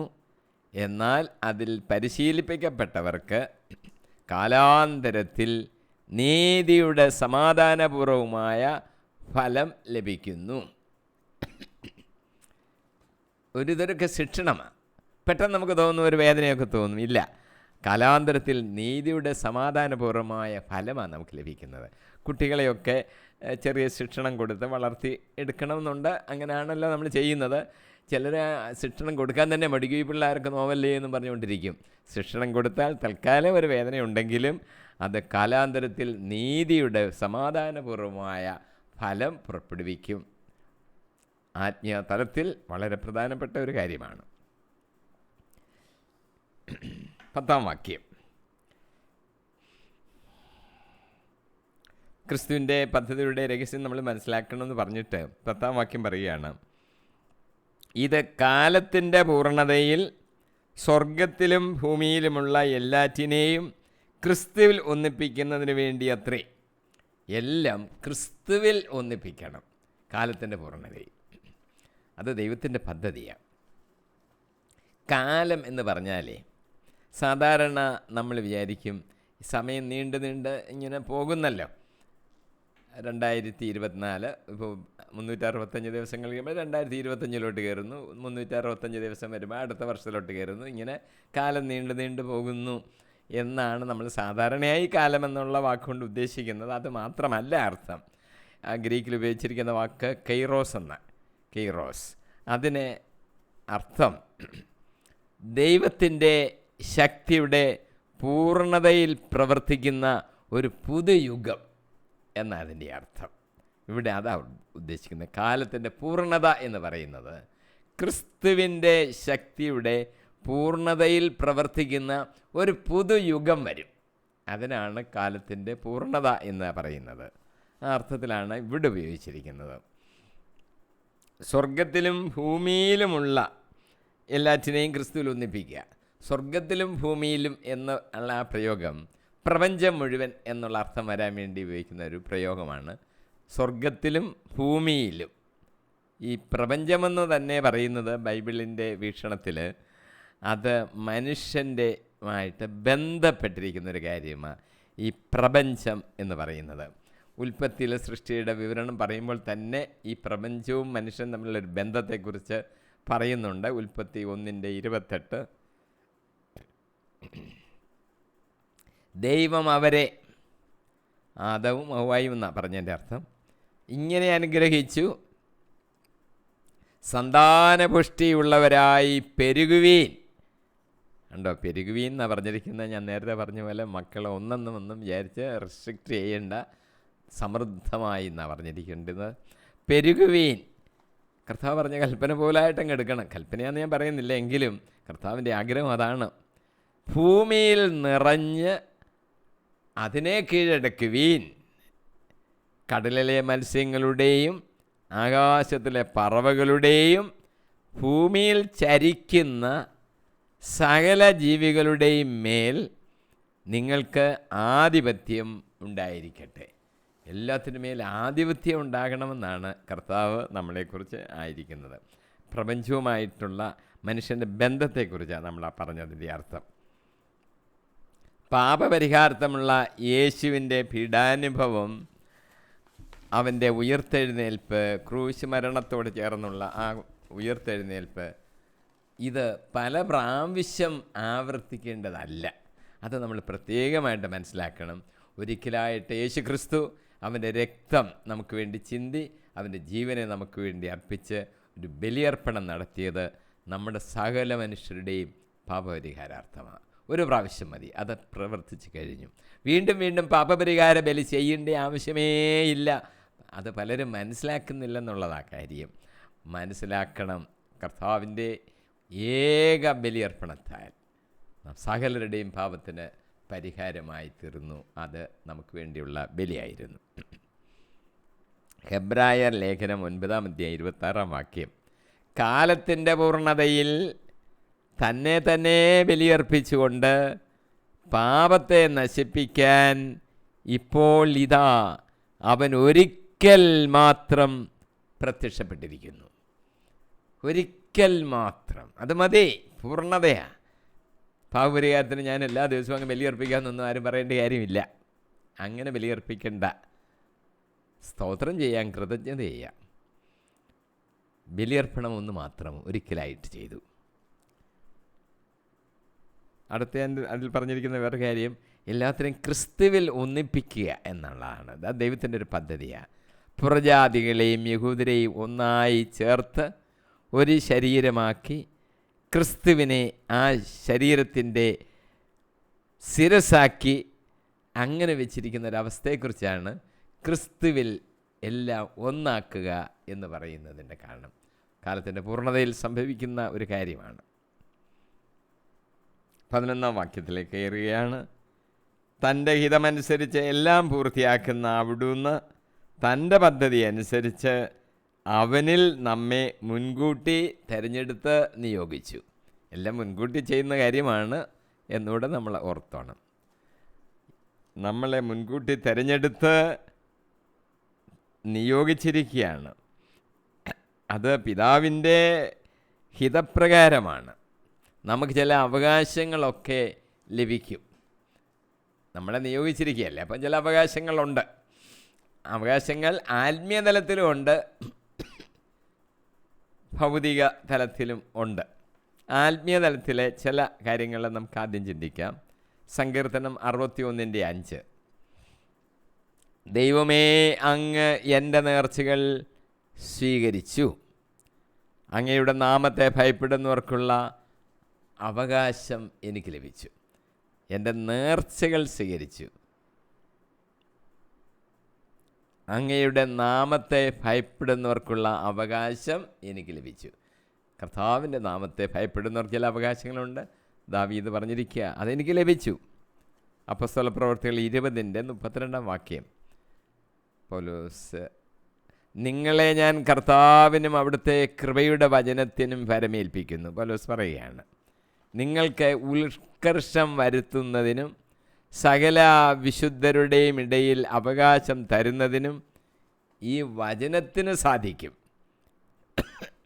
എന്നാൽ അതിൽ പരിശീലിപ്പിക്കപ്പെട്ടവർക്ക് കാലാന്തരത്തിൽ നീതിയുടെ സമാധാനപൂർവമായ ഫലം ലഭിക്കുന്നു. ഒരിതൊക്കെ ശിക്ഷണമാണ്. പെട്ടെന്ന് നമുക്ക് തോന്നുന്ന ഒരു വേദനയൊക്കെ തോന്നും. ഇല്ല, കാലാന്തരത്തിൽ നീതിയുടെ സമാധാനപൂർവമായ ഫലമാണ് നമുക്ക് ലഭിക്കുന്നത്. കുട്ടികളെയൊക്കെ ചെറിയ ശിക്ഷണം കൊടുത്ത് വളർത്തി എടുക്കണമെന്നുണ്ട്. അങ്ങനെയാണല്ലോ നമ്മൾ ചെയ്യുന്നത്. ചിലർ ശിക്ഷണം കൊടുക്കാൻ തന്നെ മടിക്കും. ഈ പിള്ളേർക്ക് നോവല്ലേ എന്ന് പറഞ്ഞുകൊണ്ടിരിക്കും. ശിക്ഷണം കൊടുത്താൽ തൽക്കാലം ഒരു വേദനയുണ്ടെങ്കിലും അത് കാലാന്തരത്തിൽ നീതിയുടെ സമാധാനപൂർവമായ ഫലം പുറപ്പെടുവിക്കും. ആത്മീയ തലത്തിൽ വളരെ പ്രധാനപ്പെട്ട ഒരു കാര്യമാണ്. 10-ാം വാക്യം ക്രിസ്തുവിൻ്റെ പദ്ധതിയുടെ രഹസ്യം നമ്മൾ മനസ്സിലാക്കണമെന്ന് പറഞ്ഞിട്ട് 10-ാം വാക്യം പറയുകയാണ്, ഇത് കാലത്തിൻ്റെ പൂർണ്ണതയിൽ സ്വർഗത്തിലും ഭൂമിയിലുമുള്ള എല്ലാറ്റിനെയും ക്രിസ്തുവിൽ ഒന്നിപ്പിക്കുന്നതിന് വേണ്ടി അത്രേ. എല്ലാം ക്രിസ്തുവിൽ ഒന്നിപ്പിക്കണം. കാലത്തിൻ്റെ പൂർണ്ണതയിൽ അത് ദൈവത്തിൻ്റെ പദ്ധതിയാണ്. കാലം എന്ന് പറഞ്ഞാലേ സാധാരണ നമ്മൾ വിചാരിക്കും സമയം നീണ്ട് ഇങ്ങനെ പോകുന്നല്ലോ. 2024 ഇപ്പോൾ 365 ദിവസങ്ങൾ കഴിയുമ്പോൾ 2025 കയറുന്നു. 365 ദിവസം വരുമ്പോൾ അടുത്ത വർഷത്തിലോട്ട് കയറുന്നു. ഇങ്ങനെ കാലം നീണ്ടു പോകുന്നു എന്നാണ് നമ്മൾ സാധാരണയായി കാലം എന്നുള്ള വാക്കുകൊണ്ട് ഉദ്ദേശിക്കുന്നത്. അത് മാത്രമല്ല അർത്ഥം. ഗ്രീക്കിൽ ഉപയോഗിച്ചിരിക്കുന്ന വാക്ക് കെയ്റോസ് എന്ന കെയ്റോസ്. അതിന് അർത്ഥം ദൈവത്തിൻ്റെ ശക്തിയുടെ പൂർണ്ണതയിൽ പ്രവർത്തിക്കുന്ന ഒരു പുതുയുഗം എന്നാണ് അതിൻ്റെ അർത്ഥം. ഇവിടെ അതാണ് ഉദ്ദേശിക്കുന്നത്. കാലത്തിൻ്റെ പൂർണ്ണത എന്ന് പറയുന്നത് ക്രിസ്തുവിൻ്റെ ശക്തിയുടെ പൂർണ്ണതയിൽ പ്രവർത്തിക്കുന്ന ഒരു പുതുയുഗം വരും. അതിനാണ് കാലത്തിൻ്റെ പൂർണ്ണത എന്ന് പറയുന്നത്. ആ അർത്ഥത്തിലാണ് ഇവിടെ ഉപയോഗിച്ചിരിക്കുന്നത്. സ്വർഗത്തിലും ഭൂമിയിലുമുള്ള എല്ലാറ്റിനെയും ക്രിസ്തുവിൽ ഒന്നിപ്പിക്കുക. സ്വർഗത്തിലും ഭൂമിയിലും എന്നുള്ള ആ പ്രയോഗം പ്രപഞ്ചം മുഴുവൻ എന്നുള്ള അർത്ഥം വരാൻ വേണ്ടി ഉപയോഗിക്കുന്ന ഒരു പ്രയോഗമാണ്. സ്വർഗത്തിലും ഭൂമിയിലും. ഈ പ്രപഞ്ചമെന്ന് തന്നെ പറയുന്നത് ബൈബിളിൻ്റെ വീക്ഷണത്തിൽ അത് മനുഷ്യൻ്റെമായിട്ട് ബന്ധപ്പെട്ടിരിക്കുന്നൊരു കാര്യമാണ് ഈ പ്രപഞ്ചം എന്ന് പറയുന്നത്. ഉൽപ്പത്തിയിലെ സൃഷ്ടിയുടെ വിവരണം പറയുമ്പോൾ തന്നെ ഈ പ്രപഞ്ചവും മനുഷ്യൻ തമ്മിലുള്ളൊരു ബന്ധത്തെക്കുറിച്ച് പറയുന്നുണ്ട്. ഉൽപ്പത്തി 1:28 ദൈവം അവരെ, ആദവും ഹവ്വായും എന്നാണ് പറഞ്ഞതിൻ്റെ അർത്ഥം, ഇങ്ങനെ അനുഗ്രഹിച്ചു, സന്താനപുഷ്ടിയുള്ളവരായി പെരുകുവീൻ. ഉണ്ടോ, പെരുകുവീൻ എന്നാണ് പറഞ്ഞിരിക്കുന്നത്. ഞാൻ നേരത്തെ പറഞ്ഞ പോലെ മക്കളെ ഒന്നും വിചാരിച്ച് റെസ്ട്രിക്റ്റ് ചെയ്യേണ്ട, സമൃദ്ധമായി എന്നാണ് പറഞ്ഞിരിക്കേണ്ടത്. പെരുകുവീൻ, കർത്താവ് പറഞ്ഞ കൽപ്പന പോലായിട്ടങ്ങ് എടുക്കണം. കൽപ്പനയാണെന്ന് ഞാൻ പറയുന്നില്ല, എങ്കിലും കർത്താവിൻ്റെ ആഗ്രഹം അതാണ്. ഭൂമിയിൽ നിറഞ്ഞ് അതിനെ കീഴടക്കുവീൻ. കടലിലെ മത്സ്യങ്ങളുടെയും ആകാശത്തിലെ പറവകളുടെയും ഭൂമിയിൽ ചരിക്കുന്ന സകല ജീവികളുടെയും മേൽ നിങ്ങൾക്ക് ആധിപത്യം ഉണ്ടായിരിക്കട്ടെ. എല്ലാത്തിനും മേൽ ആധിപത്യം ഉണ്ടാകണമെന്നാണ് കർത്താവ് നമ്മളെക്കുറിച്ച് ആയിരിക്കുന്നത്. പ്രപഞ്ചവുമായിട്ടുള്ള മനുഷ്യൻ്റെ ബന്ധത്തെക്കുറിച്ചാണ് നമ്മൾ പറഞ്ഞതിൻ്റെ അർത്ഥം. പാപപരിഹാരമുള്ള യേശുവിൻ്റെ പീഡാനുഭവം, അവൻ്റെ ഉയർത്തെഴുന്നേൽപ്പ്, ക്രൂശ് മരണത്തോട് ചേർന്നുള്ള ആ ഉയർത്തെഴുന്നേൽപ്പ്, ഇത് പല പ്രാവശ്യം ആവർത്തിക്കേണ്ടതല്ല. അത് നമ്മൾ പ്രത്യേകമായിട്ട് മനസ്സിലാക്കണം. ഒരിക്കലായിട്ട് യേശു ക്രിസ്തു അവൻ്റെ രക്തം നമുക്ക് വേണ്ടി ചിന്തി, അവൻ്റെ ജീവനെ നമുക്ക് വേണ്ടി അർപ്പിച്ച് ഒരു ബലിയർപ്പണം നടത്തിയത് നമ്മുടെ സകല മനുഷ്യരുടെയും പാപപരിഹാരാർത്ഥമാണ്. ഒരു പ്രാവശ്യം മതി, അത് പ്രവർത്തിച്ച് കഴിഞ്ഞു. വീണ്ടും വീണ്ടും പാപപരിഹാര ബലി ചെയ്യേണ്ട ആവശ്യമേ ഇല്ല. അത് പലരും മനസ്സിലാക്കുന്നില്ലെന്നുള്ളതാ കാര്യം. മനസ്സിലാക്കണം. കർത്താവിൻ്റെ ഏക ബലിയർപ്പണത്താൽ സകലരുടെയും പാപത്തിന് പരിഹാരമായി തീർന്നു. അത് നമുക്ക് വേണ്ടിയുള്ള ബലിയായിരുന്നു. ഹെബ്രായർ ലേഖനം 9:26 കാലത്തിൻ്റെ പൂർണ്ണതയിൽ തന്നെ തന്നെ ബലിയർപ്പിച്ചുകൊണ്ട് പാപത്തെ നശിപ്പിക്കാൻ ഇപ്പോൾ ഇതാ അവൻ ഒരിക്കൽ മാത്രം പ്രത്യക്ഷപ്പെട്ടിരിക്കുന്നു. ഒരിക്കൽ മാത്രം, അത് മതി, പൂർണ്ണതയാണ്. പാപപരിഹാരത്തിന് ഞാൻ എല്ലാ ദിവസവും അങ്ങ് ബലിയർപ്പിക്കാമെന്നൊന്നും ആരും പറയേണ്ട കാര്യമില്ല. അങ്ങനെ ബലിയർപ്പിക്കണ്ട. സ്തോത്രം ചെയ്യാം, കൃതജ്ഞത ചെയ്യാം. ബലിയർപ്പണം ഒന്ന് മാത്രം ഒരിക്കലായിട്ട് ചെയ്തു. അടുത്ത അതിൽ പറഞ്ഞിരിക്കുന്ന വേറെ കാര്യം, എല്ലാത്തിനെയും ക്രിസ്തുവിൽ ഒന്നിപ്പിക്കുക എന്നുള്ളതാണ്. അത് ദൈവത്തിൻ്റെ ഒരു പദ്ധതിയാണ്. പുറജാതികളെയും യഹൂദരെയും ഒന്നായി ചേർത്ത് ഒരു ശരീരമാക്കി ക്രിസ്തുവിനെ ആ ശരീരത്തിൻ്റെ ശിരസാക്കി അങ്ങനെ വെച്ചിരിക്കുന്ന ഒരവസ്ഥയെക്കുറിച്ചാണ് ക്രിസ്തുവിൽ എല്ലാം ഒന്നാക്കുക എന്ന് പറയുന്നതിൻ്റെ കാരണം. കാലത്തിൻ്റെ പൂർണ്ണതയിൽ സംഭവിക്കുന്ന ഒരു കാര്യമാണ്. 11-ാം വാക്യത്തിലേക്ക് കയറുകയാണ്. തൻ്റെ ഹിതമനുസരിച്ച് എല്ലാം പൂർത്തിയാക്കുന്ന അവിടുന്ന് തൻ്റെ പദ്ധതി അനുസരിച്ച് അവനിൽ നമ്മെ മുൻകൂട്ടി തിരഞ്ഞെടുത്ത് നിയോഗിച്ചു. എല്ലാം മുൻകൂട്ടി ചെയ്യുന്ന കാര്യമാണ് എന്നൂടെ നമ്മൾ ഓർത്തോണം. നമ്മളെ മുൻകൂട്ടി തിരഞ്ഞെടുത്ത് നിയോഗിച്ചിരിക്കുകയാണ്. അത് പിതാവിൻ്റെ ഹിതപ്രകാരമാണ്. നമുക്ക് ചില അവകാശങ്ങളൊക്കെ ലഭിക്കും. നമ്മളെ നിയോഗിച്ചിരിക്കുകയല്ലേ, അപ്പം ചില അവകാശങ്ങളുണ്ട്. അവകാശങ്ങൾ ആത്മീയ തലത്തിലും ഉണ്ട്, ഭൗതിക തലത്തിലും ഉണ്ട്. ആത്മീയ തലത്തിലെ ചില കാര്യങ്ങൾ നമുക്ക് ആദ്യം ചിന്തിക്കാം. സങ്കീർത്തനം 61:5 ദൈവമേ, അങ്ങ് എൻ്റെ നേർച്ചകൾ സ്വീകരിച്ചു. അങ്ങയുടെ നാമത്തെ ഭയപ്പെടുന്നവർക്കുള്ള അവകാശം എനിക്ക് ലഭിച്ചു. എൻ്റെ നേർച്ചകൾ സ്വീകരിച്ചു. അങ്ങയുടെ നാമത്തെ ഭയപ്പെടുന്നവർക്കുള്ള അവകാശം എനിക്ക് ലഭിച്ചു. കർത്താവിൻ്റെ നാമത്തെ ഭയപ്പെടുന്നവർക്ക് ചില അവകാശങ്ങളുണ്ട്. ദാവീദ് പറഞ്ഞിരിക്കുക, അതെനിക്ക് ലഭിച്ചു. അപ്പോസ്തലപ്രവൃത്തികൾ 20:32 പൗലോസ്, നിങ്ങളെ ഞാൻ കർത്താവിനും അവിടുത്തെ കൃപയുടെ വചനത്തിനും പരമേൽപ്പിക്കുന്നു. പൗലോസ് പറയുകയാണ്, നിങ്ങൾക്ക് ഉത്കർഷം വരുത്തുന്നതിനും സകല വിശുദ്ധരുടെയും ഇടയിൽ അവകാശം തരുന്നതിനും ഈ വചനത്തിന് സാധിക്കും.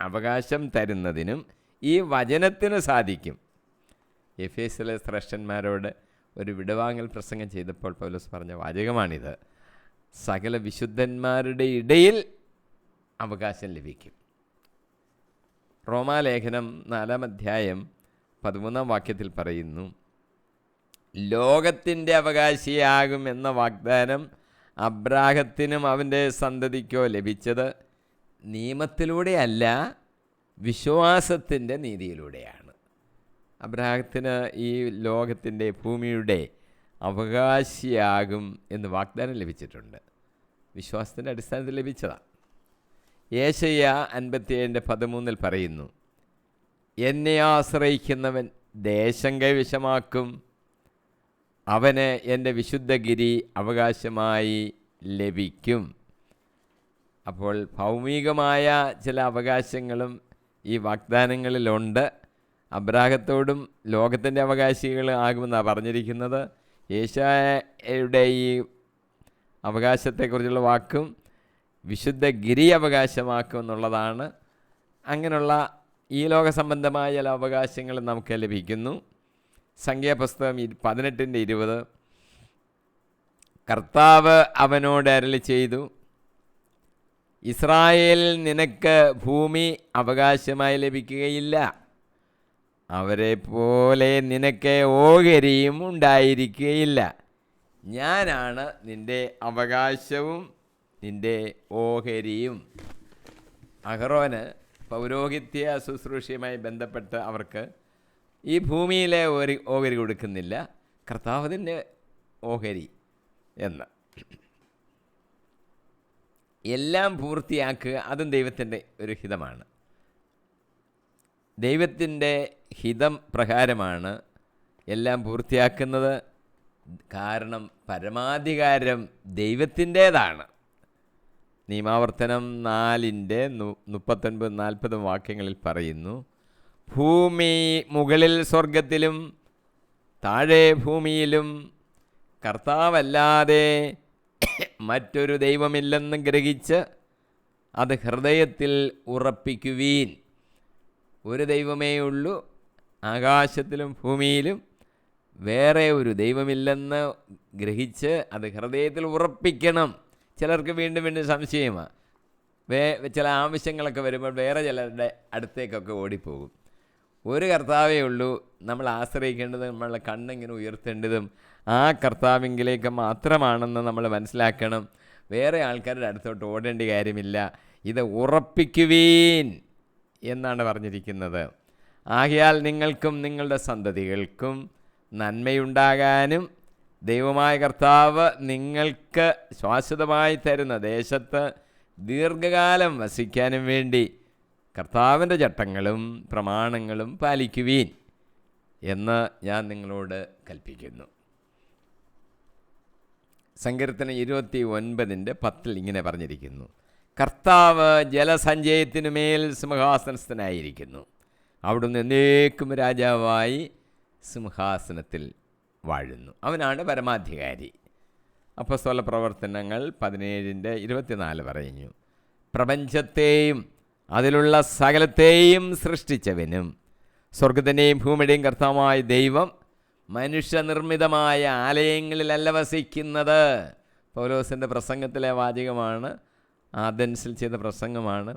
അവകാശം തരുന്നതിനും ഈ വചനത്തിന് സാധിക്കും. എഫേസിലെ ശ്രേഷ്ഠന്മാരോട് ഒരു വിടവാങ്ങൽ പ്രസംഗം ചെയ്തപ്പോൾ പൗലോസ് പറഞ്ഞ വാചകമാണിത്. സകല വിശുദ്ധന്മാരുടെ ഇടയിൽ അവകാശം ലഭിക്കും. റോമാലേഖനം 4:13 പറയുന്നു, ലോകത്തിൻ്റെ അവകാശിയാകും എന്ന വാഗ്ദാനം അബ്രാഹത്തിനും അവൻ്റെ സന്തതിക്കോ ലഭിച്ചത് നിയമത്തിലൂടെയല്ല, വിശ്വാസത്തിൻ്റെ നീതിയിലൂടെയാണ്. അബ്രാഹത്തിന് ഈ ലോകത്തിൻ്റെ ഭൂമിയുടെ അവകാശിയാകും എന്ന് വാഗ്ദാനം ലഭിച്ചിട്ടുണ്ട്. വിശ്വാസത്തിൻ്റെ അടിസ്ഥാനത്തിൽ ലഭിച്ചതാണ്. യേശയ്യ 57:13 പറയുന്നു, എന്നെ ആശ്രയിക്കുന്നവൻ ദേശം കൈവശമാക്കും, അവന് എൻ്റെ വിശുദ്ധഗിരി അവകാശമായി ലഭിക്കും. അപ്പോൾ ഭൗമികമായ ചില അവകാശങ്ങളും ഈ വാഗ്ദാനങ്ങളിലുണ്ട്. അബ്രാഹത്തോടും ലോകത്തിൻ്റെ അവകാശികൾ ആകുമെന്നാണ് പറഞ്ഞിരിക്കുന്നത്. യേശയ്യയുടെ ഈ അവകാശത്തെക്കുറിച്ചുള്ള വാക്കും വിശുദ്ധഗിരി അവകാശമാക്കും എന്നുള്ളതാണ്. അങ്ങനെയുള്ള ഈ ലോക സംബന്ധമായ ചില അവകാശങ്ങൾ നമുക്ക് ലഭിക്കുന്നു. സംഖ്യാപുസ്തകം 18:20 കർത്താവ് അവനോട് അരുളി ചെയ്തു, ഇസ്രായേലിൽ നിനക്ക് ഭൂമി അവകാശമായി ലഭിക്കുകയില്ല, അവരെ പോലെ നിനക്ക് ഓഹരിയും ഉണ്ടായിരിക്കുകയില്ല. ഞാനാണ് നിൻ്റെ അവകാശവും നിൻ്റെ ഓഹരിയും. അഹറോന് പൗരോഹിത്യ ശുശ്രൂഷയുമായി ബന്ധപ്പെട്ട് അവർക്ക് ഈ ഭൂമിയിലെ ഓഹരി കൊടുക്കുന്നില്ല, കർത്താവിൻ്റെ ഓഹരി എന്ന്. എല്ലാം പൂർത്തിയാക്കുക, അതും ദൈവത്തിൻ്റെ ഒരു ഹിതമാണ്. ദൈവത്തിൻ്റെ ഹിതം പ്രകാരമാണ് എല്ലാം പൂർത്തിയാക്കുന്നത്. കാരണം പരമാധികാരം ദൈവത്തിൻ്റേതാണ്. നിയമാവർത്തനം 4:39-40 വാക്യങ്ങളിൽ പറയുന്നു, ഭൂമി മുകളിൽ സ്വർഗത്തിലും താഴെ ഭൂമിയിലും കർത്താവല്ലാതെ മറ്റൊരു ദൈവമില്ലെന്ന് ഗ്രഹിച്ച് അത് ഹൃദയത്തിൽ ഉറപ്പിക്കുവീൻ. ഒരു ദൈവമേ ഉള്ളൂ, ആകാശത്തിലും ഭൂമിയിലും വേറെ ഒരു ദൈവമില്ലെന്ന് ഗ്രഹിച്ച് അത് ഹൃദയത്തിൽ ഉറപ്പിക്കണം. ചിലർക്ക് വീണ്ടും വീണ്ടും സംശയമാണ്. ചില ആവശ്യങ്ങളൊക്കെ വരുമ്പോൾ വേറെ ചിലരുടെ അടുത്തേക്കൊക്കെ ഓടിപ്പോകും. ഒരു കർത്താവേ ഉള്ളൂ, നമ്മൾ ആശ്രയിക്കേണ്ടത്, നമ്മളെ കണ്ണിങ്ങനെ ഉയർത്തേണ്ടതും ആ കർത്താവിങ്കിലേക്ക് മാത്രമാണെന്ന് നമ്മൾ മനസ്സിലാക്കണം. വേറെ ആൾക്കാരുടെ അടുത്തോട്ട് ഓടേണ്ട കാര്യമില്ല. ഇത് ഉറപ്പിക്കുവീൻ എന്നാണ് പറഞ്ഞിരിക്കുന്നത്. ആകയാൽ നിങ്ങൾക്കും നിങ്ങളുടെ സന്തതികൾക്കും നന്മയുണ്ടാകാനും ദൈവമായ കർത്താവ് നിങ്ങൾക്ക് ശാശ്വതമായി തരുന്ന ദേശത്ത് ദീർഘകാലം വസിക്കാനും വേണ്ടി കർത്താവിൻ്റെ ചട്ടങ്ങളും പ്രമാണങ്ങളും പാലിക്കുവീൻ എന്ന് ഞാൻ നിങ്ങളോട് കൽപ്പിക്കുന്നു. സങ്കീർത്തനം 29:10 ഇങ്ങനെ പറഞ്ഞിരിക്കുന്നു, കർത്താവ് ജലസഞ്ചയത്തിനുമേൽ സിംഹാസനസ്ഥനായിരിക്കുന്നു, അവിടുന്ന് എന്നേക്കും രാജാവായി സിംഹാസനത്തിൽ വാഴുന്നു. അവനാണ് പരമാധികാരി. അപ്പോസ്തല പ്രവർത്തനങ്ങൾ 17:24 പറഞ്ഞു, പ്രപഞ്ചത്തെയും അതിലുള്ള സകലത്തെയും സൃഷ്ടിച്ചവനും സ്വർഗത്തിൻ്റെയും ഭൂമിയുടെയും കർത്താവായ ദൈവം മനുഷ്യനിർമ്മിതമായ ആലയങ്ങളിലല്ല വസിക്കുന്നത്. പൗലോസിൻ്റെ പ്രസംഗത്തിലെ വാചകമാണ്, ആഥൻസിൽ ചെയ്ത പ്രസംഗമാണ്.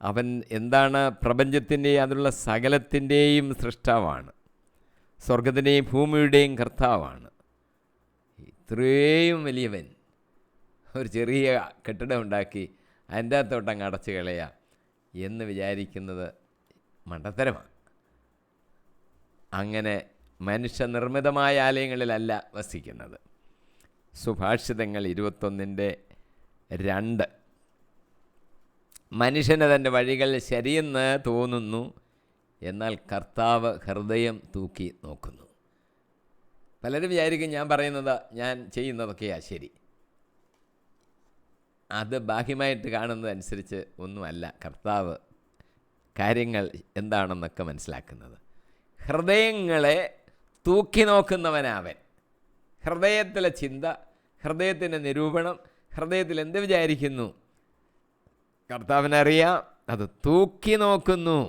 അവൻ എന്താണ്? പ്രപഞ്ചത്തിൻ്റെയും അതിലുള്ള സകലത്തിൻ്റെയും സൃഷ്ടാവാണ്, സ്വർഗത്തിൻ്റെയും ഭൂമിയുടെയും കർത്താവാണ്. ഇത്രയും വലിയവൻ ഒരു ചെറിയ കെട്ടിടം ഉണ്ടാക്കി അതിൻ്റെ അകത്തോട്ടങ്ങ് അടച്ചു കളയുക എന്ന് വിചാരിക്കുന്നത് മണ്ടത്തരമാണ്. അങ്ങനെ മനുഷ്യനിർമ്മിതമായ ആലയങ്ങളിലല്ല വസിക്കുന്നത്. സുഭാഷിതങ്ങൾ 21:2 മനുഷ്യന് തൻ്റെ വഴികൾ ശരിയെന്ന് തോന്നുന്നു, എന്നാൽ കർത്താവ് ഹൃദയം തൂക്കി നോക്കുന്നു. പലരും വിചാരിക്കും ഞാൻ പറയുന്നത്, ഞാൻ ചെയ്യുന്നതൊക്കെയാണ് ശരി. അത് ബാഹ്യമായിട്ട് കാണുന്നതനുസരിച്ച് ഒന്നുമല്ല കർത്താവ് കാര്യങ്ങൾ എന്താണെന്നൊക്കെ മനസ്സിലാക്കുന്നത്. ഹൃദയങ്ങളെ തൂക്കി നോക്കുന്നവനാവൻ. ഹൃദയത്തിലെ ചിന്ത, ഹൃദയത്തിൻ്റെ നിരൂപണം, ഹൃദയത്തിൽ എന്ത് വിചാരിക്കുന്നു കർത്താവിനറിയാം. അത് തൂക്കി നോക്കുന്നു.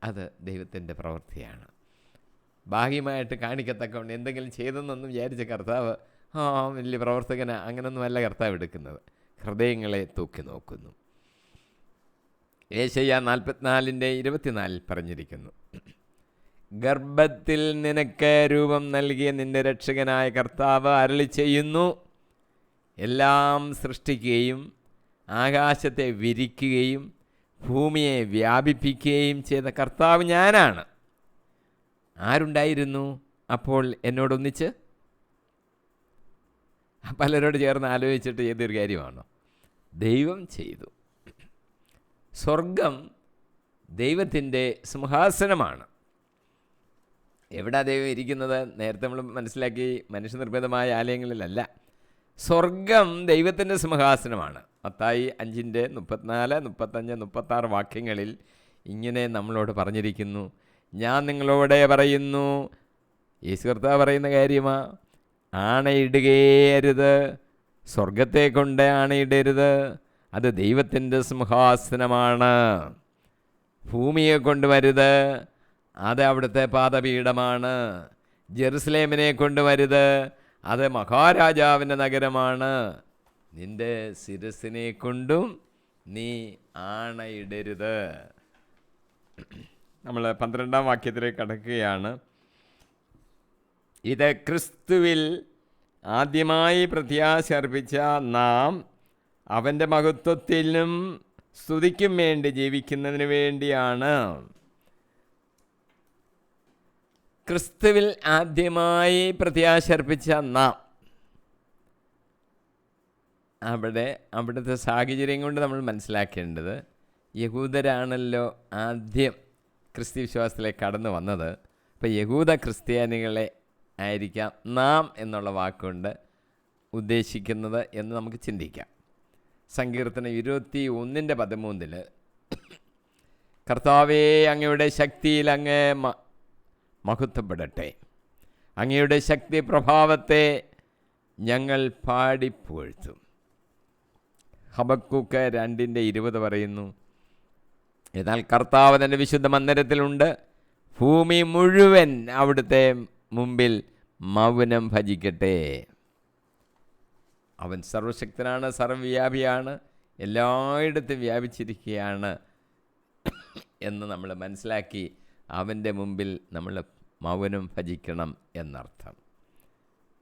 അത് ദൈവത്തിൻ്റെ പ്രവൃത്തിയാണ്. ബാഹ്യമായിട്ട് കാണിക്കത്തക്കൊണ്ട് എന്തെങ്കിലും ചെയ്തെന്നൊന്നും വിചാരിച്ച കർത്താവ് വലിയ പ്രവർത്തകന അങ്ങനൊന്നുമല്ല കർത്താവ് എടുക്കുന്നത്. ഹൃദയങ്ങളെ തൂക്കി നോക്കുന്നു. യേശയ്യ 44:24 പറഞ്ഞിരിക്കുന്നു, ഗർഭത്തിൽ നിനക്ക് രൂപം നൽകിയ നിന്റെ രക്ഷകനായ കർത്താവ് അരുളി ചെയ്യുന്നു, എല്ലാം സൃഷ്ടിക്കുകയും ആകാശത്തെ വിരിക്കുകയും ഭൂമിയെ വ്യാപിപ്പിക്കുകയും ചെയ്ത കർത്താവ് ഞാനാണ്. ആരുണ്ടായിരുന്നു അപ്പോൾ എന്നോടൊന്നിച്ച്? പലരോട് ചേർന്ന് ആലോചിച്ചിട്ട് ചെയ്തൊരു കാര്യമാണോ? ദൈവം ചെയ്തു. സ്വർഗം ദൈവത്തിൻ്റെ സിംഹാസനമാണ്. എവിടാ ദൈവം ഇരിക്കുന്നത്? നേരത്തെ നമ്മൾ മനസ്സിലാക്കി, മനുഷ്യനിർമ്മിതമായ ആലയങ്ങളിലല്ല. സ്വർഗം ദൈവത്തിൻ്റെ സിംഹാസനമാണ്. മത്തായി 5:34, 35, 36 വാക്യങ്ങളിൽ ഇങ്ങനെ നമ്മളോട് പറഞ്ഞിരിക്കുന്നു. ഞാൻ നിങ്ങളോട് പറയുന്നു, യേശു കർത്താവ് പറയുന്ന കാര്യമാ, ആണയിടുകയരുത്, സ്വർഗത്തെ കൊണ്ട് ആണയിടരുത്, അത് ദൈവത്തിൻ്റെ സിംഹാസനമാണ്. ഭൂമിയെ കൊണ്ടുവരുത്, അത് അവിടുത്തെ പാദപീഠമാണ്. ജെറുസലേമിനെ കൊണ്ടുവരുത്, അത് മഹാരാജാവിൻ്റെ നഗരമാണ്. നിൻ്റെ ശിരസിനെ കൊണ്ടും നീ ആണയിടരുത്. നമ്മൾ 12-ാം വാക്യത്തിലേക്ക് കടക്കുകയാണ്. ഇത് ക്രിസ്തുവിൽ ആദ്യമായി പ്രത്യാശ അർപ്പിച്ച നാം അവൻ്റെ മഹത്വത്തിലും സ്തുതിക്കും വേണ്ടി ജീവിക്കുന്നതിന് വേണ്ടിയാണ്. ക്രിസ്തുവിൽ ആദ്യമായി പ്രത്യാശ അർപ്പിച്ച നാം, അവിടുത്തെ സാഹചര്യം കൊണ്ട് നമ്മൾ മനസ്സിലാക്കേണ്ടത്, യഹൂദരാണല്ലോ ആദ്യം ക്രിസ്ത്യ വിശ്വാസത്തിലേക്ക് കടന്നു വന്നത്. അപ്പോൾ യഹൂദ ക്രിസ്ത്യാനികളെ ആയിരിക്കാം നാം എന്നുള്ള വാക്കുകൊണ്ട് ഉദ്ദേശിക്കുന്നത് എന്ന് നമുക്ക് ചിന്തിക്കാം. സങ്കീർത്തനം 21:13 കർത്താവേ, അങ്ങയുടെ ശക്തിയിൽ അങ്ങ് മഹത്വപ്പെടട്ടെ, അങ്ങയുടെ ശക്തി പ്രഭാവത്തെ ഞങ്ങൾ പാടിപ്പുകഴ്ത്തും. ഹബക്കൂക്ക് 2:20 പറയുന്നു, എന്നാൽ കർത്താവ് തൻ്റെ വിശുദ്ധ മന്ദിരത്തിലുണ്ട്, ഭൂമി മുഴുവൻ അവിടുത്തെ മുമ്പിൽ മൗനം ഭജിക്കട്ടെ. അവൻ സർവശക്തനാണ്, സർവ്വവ്യാപിയാണ്, എല്ലായിടത്തും വ്യാപിച്ചിരിക്കുകയാണ് എന്ന് നമ്മൾ മനസ്സിലാക്കി അവൻ്റെ മുമ്പിൽ നമ്മൾ മൗനം ഭജിക്കണം എന്നർത്ഥം.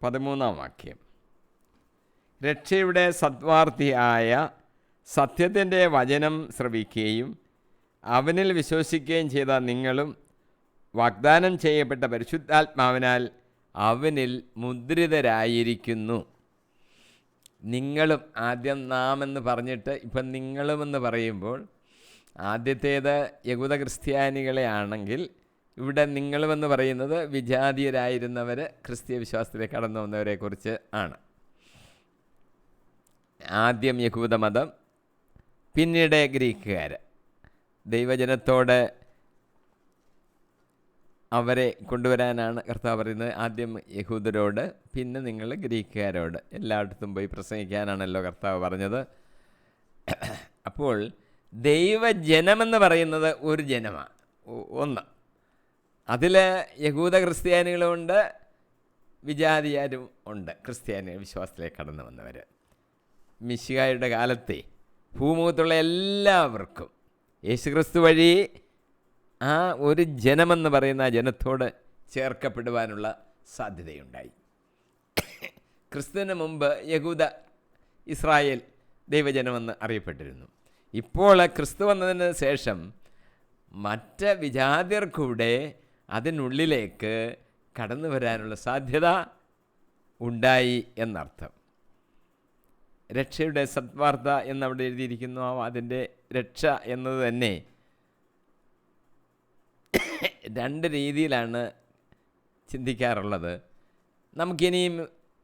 13-ാം വാക്യം, രക്ഷയുടെ സദ്വാർത്തിയായ സത്യത്തിൻ്റെ വചനം ശ്രവിക്കുകയും അവനിൽ വിശ്വസിക്കുകയും ചെയ്ത നിങ്ങളും വാഗ്ദാനം ചെയ്യപ്പെട്ട പരിശുദ്ധാത്മാവിനാൽ അവനിൽ മുദ്രിതരായിരിക്കുന്നു. നിങ്ങളും, ആദ്യം നാം എന്ന് പറഞ്ഞിട്ട് ഇപ്പം നിങ്ങളുമെന്ന് പറയുമ്പോൾ, ആദ്യത്തേത് യഹൂദ ക്രിസ്ത്യാനികളെ ആണെങ്കിൽ ഇവിടെ നിങ്ങളുമെന്ന് പറയുന്നത് വിജാതീയരായിരുന്നവർ ക്രിസ്തീയ വിശ്വാസത്തിലേക്ക് കടന്നു വന്നവരെക്കുറിച്ച് ആണ്. ആദ്യം യഹൂദമതം, പിന്നീട് ഗ്രീക്കുകാർ. ദൈവജനത്തോട് അവരെ കൊണ്ടുവരാനാണ് കർത്താവ് പറയുന്നത്. ആദ്യം യഹൂദരോട്, പിന്നെ നിങ്ങൾ ഗ്രീക്കുകാരോട്. എല്ലായിടത്തും പോയി പ്രസംഗിക്കാനാണല്ലോ കർത്താവ് പറഞ്ഞത്. അപ്പോൾ ദൈവജനമെന്ന് പറയുന്നത് ഒരു ജനമാണ്, ഒന്ന്. അതിൽ യഹൂദ ക്രിസ്ത്യാനികളുമുണ്ട്, വിജാതിയാരും ഉണ്ട്. ക്രിസ്ത്യാനി വിശ്വാസത്തിലേക്ക് കടന്നു വന്നവർ മിശിഹായുടെ കാലത്തെ ഭൂമുഖത്തുള്ള എല്ലാവർക്കും യേശുക്രിസ്തു വഴി ആ ഒരു ജനമെന്ന് പറയുന്ന ആ ജനത്തോട് ചേർക്കപ്പെടുവാനുള്ള സാധ്യതയുണ്ടായി. ക്രിസ്തുവിന് മുമ്പ് യഹൂദ ഇസ്രായേൽ ദൈവജനമെന്ന് അറിയപ്പെട്ടിരുന്നു. ഇപ്പോൾ ക്രിസ്തു വന്നതിന് ശേഷം മറ്റ് വിജാതിയർക്കൂടെ അതിനുള്ളിലേക്ക് കടന്നു വരാനുള്ള സാധ്യത ഉണ്ടായി എന്നർത്ഥം. രക്ഷയുടെ സദ്വാർത്ത എന്നവിടെ എഴുതിയിരിക്കുന്നു. അതിൻ്റെ രക്ഷ എന്നത് തന്നെ രണ്ട് രീതിയിലാണ് ചിന്തിക്കാറുള്ളത്. നമുക്കിനിയും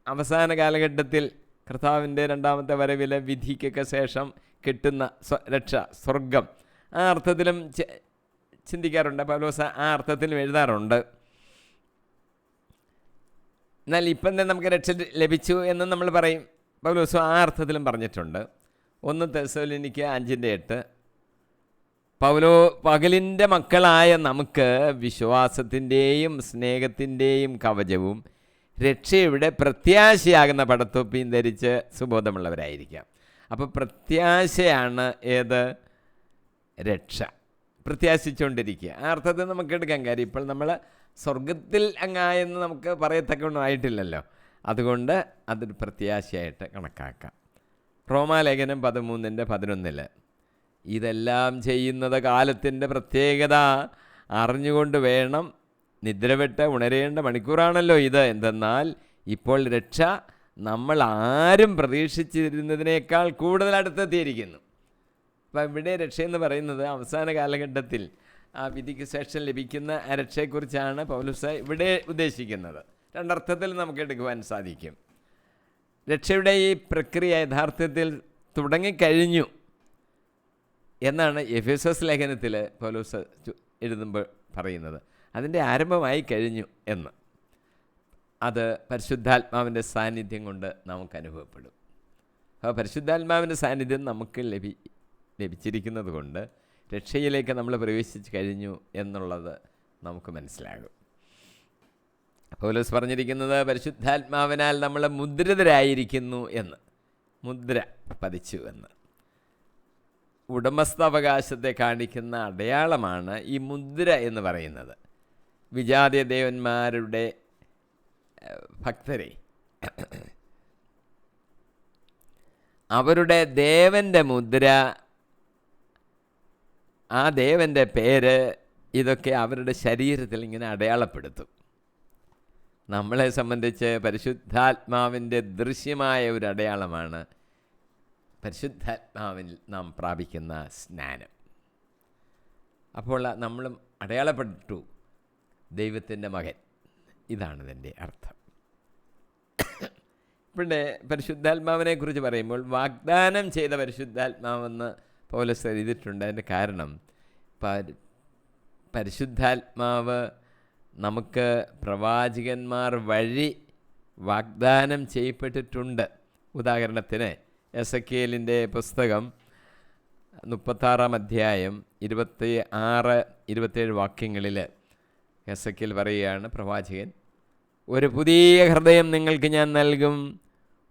അവസാന കാലഘട്ടത്തിൽ കർത്താവിൻ്റെ രണ്ടാമത്തെ വരവിലെ വിധിക്കൊക്കെ ശേഷം കിട്ടുന്ന രക്ഷ, സ്വർഗം, ആ അർത്ഥത്തിലും ചിന്തിക്കാറുണ്ട്. പൗലോസ് ആ അർത്ഥത്തിലും എഴുതാറുണ്ട്. എന്നാൽ ഇപ്പം തന്നെ നമുക്ക് രക്ഷ ലഭിച്ചു എന്ന് നമ്മൾ പറയും. പൗലോസ് ആ അർത്ഥത്തിലും പറഞ്ഞിട്ടുണ്ട്. 1 തെസ്സലോനിക്ക 5:8 പകലിൻ്റെ മക്കളായ നമുക്ക് വിശ്വാസത്തിൻ്റെയും സ്നേഹത്തിൻ്റെയും കവചവും രക്ഷയുടെ പ്രത്യാശയാകുന്ന പടത്തൊപ്പിയും ധരിച്ച് സുബോധമുള്ളവരായിരിക്കാം. അപ്പോൾ പ്രത്യാശയാണ് ഏത്? രക്ഷ. പ്രത്യാശിച്ചുകൊണ്ടിരിക്കുക. ആ അർത്ഥത്തിൽ നമുക്ക് എടുക്കാൻ കാര്യം ഇപ്പോൾ നമ്മൾ സ്വർഗത്തിൽ അങ്ങായെന്ന് നമുക്ക് പറയത്തക്കൊന്നും ആയിട്ടില്ലല്ലോ. അതുകൊണ്ട് അതൊരു പ്രത്യാശയായിട്ട് കണക്കാക്കാം. റോമാലേഖനം 13:11 ഇതെല്ലാം ചെയ്യുന്നത് കാലത്തിൻ്റെ പ്രത്യേകത അറിഞ്ഞുകൊണ്ട് വേണം. നിദ്രവിട്ട് ഉണരേണ്ട മണിക്കൂറാണല്ലോ ഇത്. എന്തെന്നാൽ ഇപ്പോൾ രക്ഷ നമ്മൾ ആരും പ്രതീക്ഷിച്ചിരുന്നതിനേക്കാൾ കൂടുതൽ അടുത്തെത്തിയിരിക്കുന്നു. അപ്പം ഇവിടെ രക്ഷയെന്ന് പറയുന്നത് അവസാന കാലഘട്ടത്തിൽ ആ വിധിക്ക് ശേഷം ലഭിക്കുന്ന ആ രക്ഷയെക്കുറിച്ചാണ് പൗലോസ് ഇവിടെ ഉദ്ദേശിക്കുന്നത്. രണ്ടർത്ഥത്തിൽ നമുക്ക് എടുക്കുവാൻ സാധിക്കും. രക്ഷയുടെ ഈ പ്രക്രിയ യഥാർത്ഥത്തിൽ തുടങ്ങിക്കഴിഞ്ഞു എന്നാണ് എഫെസോസ് ലേഖനത്തിൽ പൗലോസ് എഴുതുമ്പോൾ പറയുന്നത്. അതിൻ്റെ ആരംഭമായി കഴിഞ്ഞു എന്ന്. അത് പരിശുദ്ധാത്മാവിൻ്റെ സാന്നിധ്യം കൊണ്ട് നമുക്ക് അനുഭവപ്പെടും. അപ്പോൾ പരിശുദ്ധാത്മാവിൻ്റെ സാന്നിധ്യം നമുക്ക് ലഭിച്ചിരിക്കുന്നത് കൊണ്ട് രക്ഷയിലേക്ക് നമ്മൾ പ്രവേശിച്ച് കഴിഞ്ഞു എന്നുള്ളത് നമുക്ക് മനസ്സിലാകും. പൗലോസ് പറഞ്ഞിരിക്കുന്നത് പരിശുദ്ധാത്മാവിനാൽ നമ്മൾ മുദ്രിതരായിരിക്കുന്നു എന്ന്, മുദ്ര പതിച്ചു എന്ന്. ഉടമസ്ഥാവകാശത്തെ കാണിക്കുന്ന അടയാളമാണ് ഈ മുദ്ര എന്ന് പറയുന്നത്. വിജാതീയ ദേവന്മാരുടെ ഭക്തരെ അവരുടെ ദേവൻ്റെ മുദ്ര, ആ ദേവൻ്റെ പേര്, ഇതൊക്കെ അവരുടെ ശരീരത്തിൽ ഇങ്ങനെ അടയാളപ്പെടുത്തും. നമ്മളെ സംബന്ധിച്ച് പരിശുദ്ധാത്മാവിൻ്റെ ദൃശ്യമായ ഒരു അടയാളമാണ് പരിശുദ്ധാത്മാവിൽ നാം പ്രാപിക്കുന്ന സ്നാനം. അപ്പോൾ നമ്മളും അടയാളപ്പെട്ടു ദൈവത്തിൻ്റെ മകൻ. ഇതാണ് ഇതിൻ്റെ അർത്ഥം. ഇവിടെ പരിശുദ്ധാത്മാവിനെക്കുറിച്ച് പറയുമ്പോൾ വാഗ്ദാനം ചെയ്ത പരിശുദ്ധാത്മാവെന്ന് പൗലോസ് എഴുതിയിട്ടുണ്ട്. അതിൻ്റെ കാരണം പരിശുദ്ധാത്മാവ് നമുക്ക് പ്രവാചകന്മാർ വഴി വാഗ്ദാനം ചെയ്യപ്പെട്ടിട്ടുണ്ട്. ഉദാഹരണത്തിന് എസെക്കിയേലിൻ്റെ പുസ്തകം 36-ാം അധ്യായം 26-27 വാക്യങ്ങളിൽ എസെക്കിയേൽ പറയുകയാണ്, പ്രവാചകൻ, ഒരു പുതിയ ഹൃദയം നിങ്ങൾക്ക് ഞാൻ നൽകും,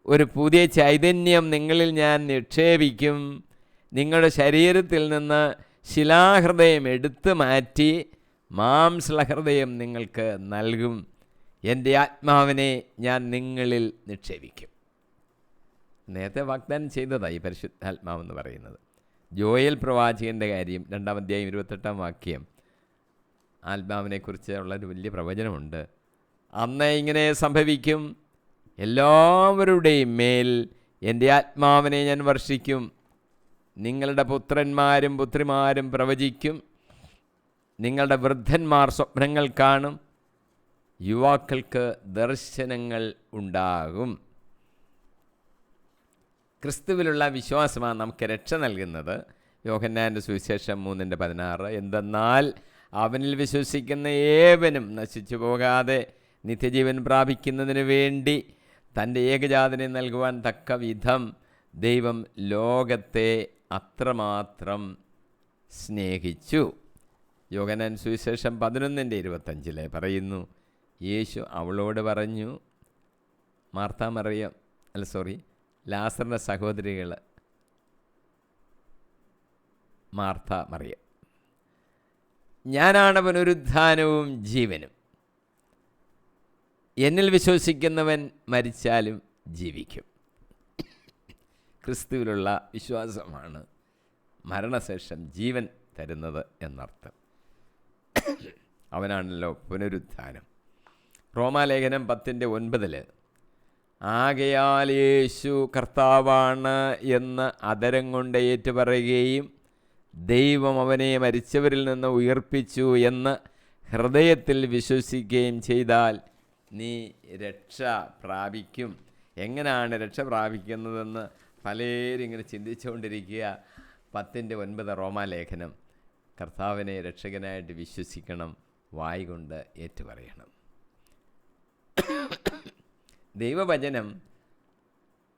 ഒരു പുതിയ ചൈതന്യം നിങ്ങളിൽ ഞാൻ നിക്ഷേപിക്കും, നിങ്ങളുടെ ശരീരത്തിൽ നിന്ന് ശിലാഹൃദയം എടുത്തു മാറ്റി മാംസളഹൃദയം നിങ്ങൾക്ക് നൽകും, എൻ്റെ ആത്മാവിനെ ഞാൻ നിങ്ങളിൽ നിക്ഷേപിക്കും. നേരത്തെ വാഗ്ദാനം ചെയ്തതാണ് ഈ പരിശുദ്ധാത്മാവെന്ന് പറയുന്നത്. ജോയൽ പ്രവാചകൻ്റെ കാര്യം 2-ാം അധ്യായം 28-ാം വാക്യം, ആത്മാവിനെക്കുറിച്ച് ഉള്ളൊരു വലിയ പ്രവചനമുണ്ട്. അന്ന് ഇങ്ങനെ സംഭവിക്കും, എല്ലാവരുടെയും മേൽ എൻ്റെ ആത്മാവിനെ ഞാൻ വർഷിക്കും, നിങ്ങളുടെ പുത്രന്മാരും പുത്രിമാരും പ്രവചിക്കും, നിങ്ങളുടെ വൃദ്ധന്മാർ സ്വപ്നങ്ങൾ കാണും, യുവാക്കൾക്ക് ദർശനങ്ങൾ ഉണ്ടാകും. ക്രിസ്തുവിലുള്ള വിശ്വാസമാണ് നമുക്ക് രക്ഷ നൽകുന്നത്. യോഹന്നാൻ്റെ സുവിശേഷം 3:16, എന്തെന്നാൽ അവനിൽ വിശ്വസിക്കുന്ന ഏവനും നശിച്ചു പോകാതെ നിത്യജീവൻ പ്രാപിക്കുന്നതിന് വേണ്ടി തൻ്റെ ഏകജാതനെ നൽകുവാൻ തക്ക വിധം ദൈവം ലോകത്തെ അത്രമാത്രം സ്നേഹിച്ചു. യോഹന്നാൻ സുവിശേഷം 11:25 പറയുന്നു, യേശു അവളോട് പറഞ്ഞു, ലാസറിൻ്റെ സഹോദരികൾ മാർത്ത മറിയം, ഞാനാണ് പുനരുത്ഥാനവും ജീവനും, എന്നിൽ വിശ്വസിക്കുന്നവൻ മരിച്ചാലും ജീവിക്കും. ക്രിസ്തുവിലുള്ള വിശ്വാസമാണ് മരണശേഷം ജീവൻ തരുന്നത് എന്നർത്ഥം. അവനാണല്ലോ പുനരുത്ഥാനം. റോമാലേഖനം 10:9, ആകയാൽ യേശു കർത്താവാണ് എന്ന് അധരം കൊണ്ട് ഏറ്റുപറയുകയും ദൈവം അവനെ മരിച്ചവരിൽ നിന്ന് ഉയർപ്പിച്ചു എന്ന് ഹൃദയത്തിൽ വിശ്വസിക്കുകയും ചെയ്താൽ നീ രക്ഷ പ്രാപിക്കും. എങ്ങനെയാണ് രക്ഷ പ്രാപിക്കുന്നതെന്ന് പലരും ഇങ്ങനെ ചിന്തിച്ചുകൊണ്ടിരിക്കുക. 10:9 റോമാലേഖനം, കർത്താവിനെ രക്ഷകനായിട്ട് വിശ്വസിക്കണം, വായ് കൊണ്ട് ഏറ്റുപറയണം. ദൈവവചനം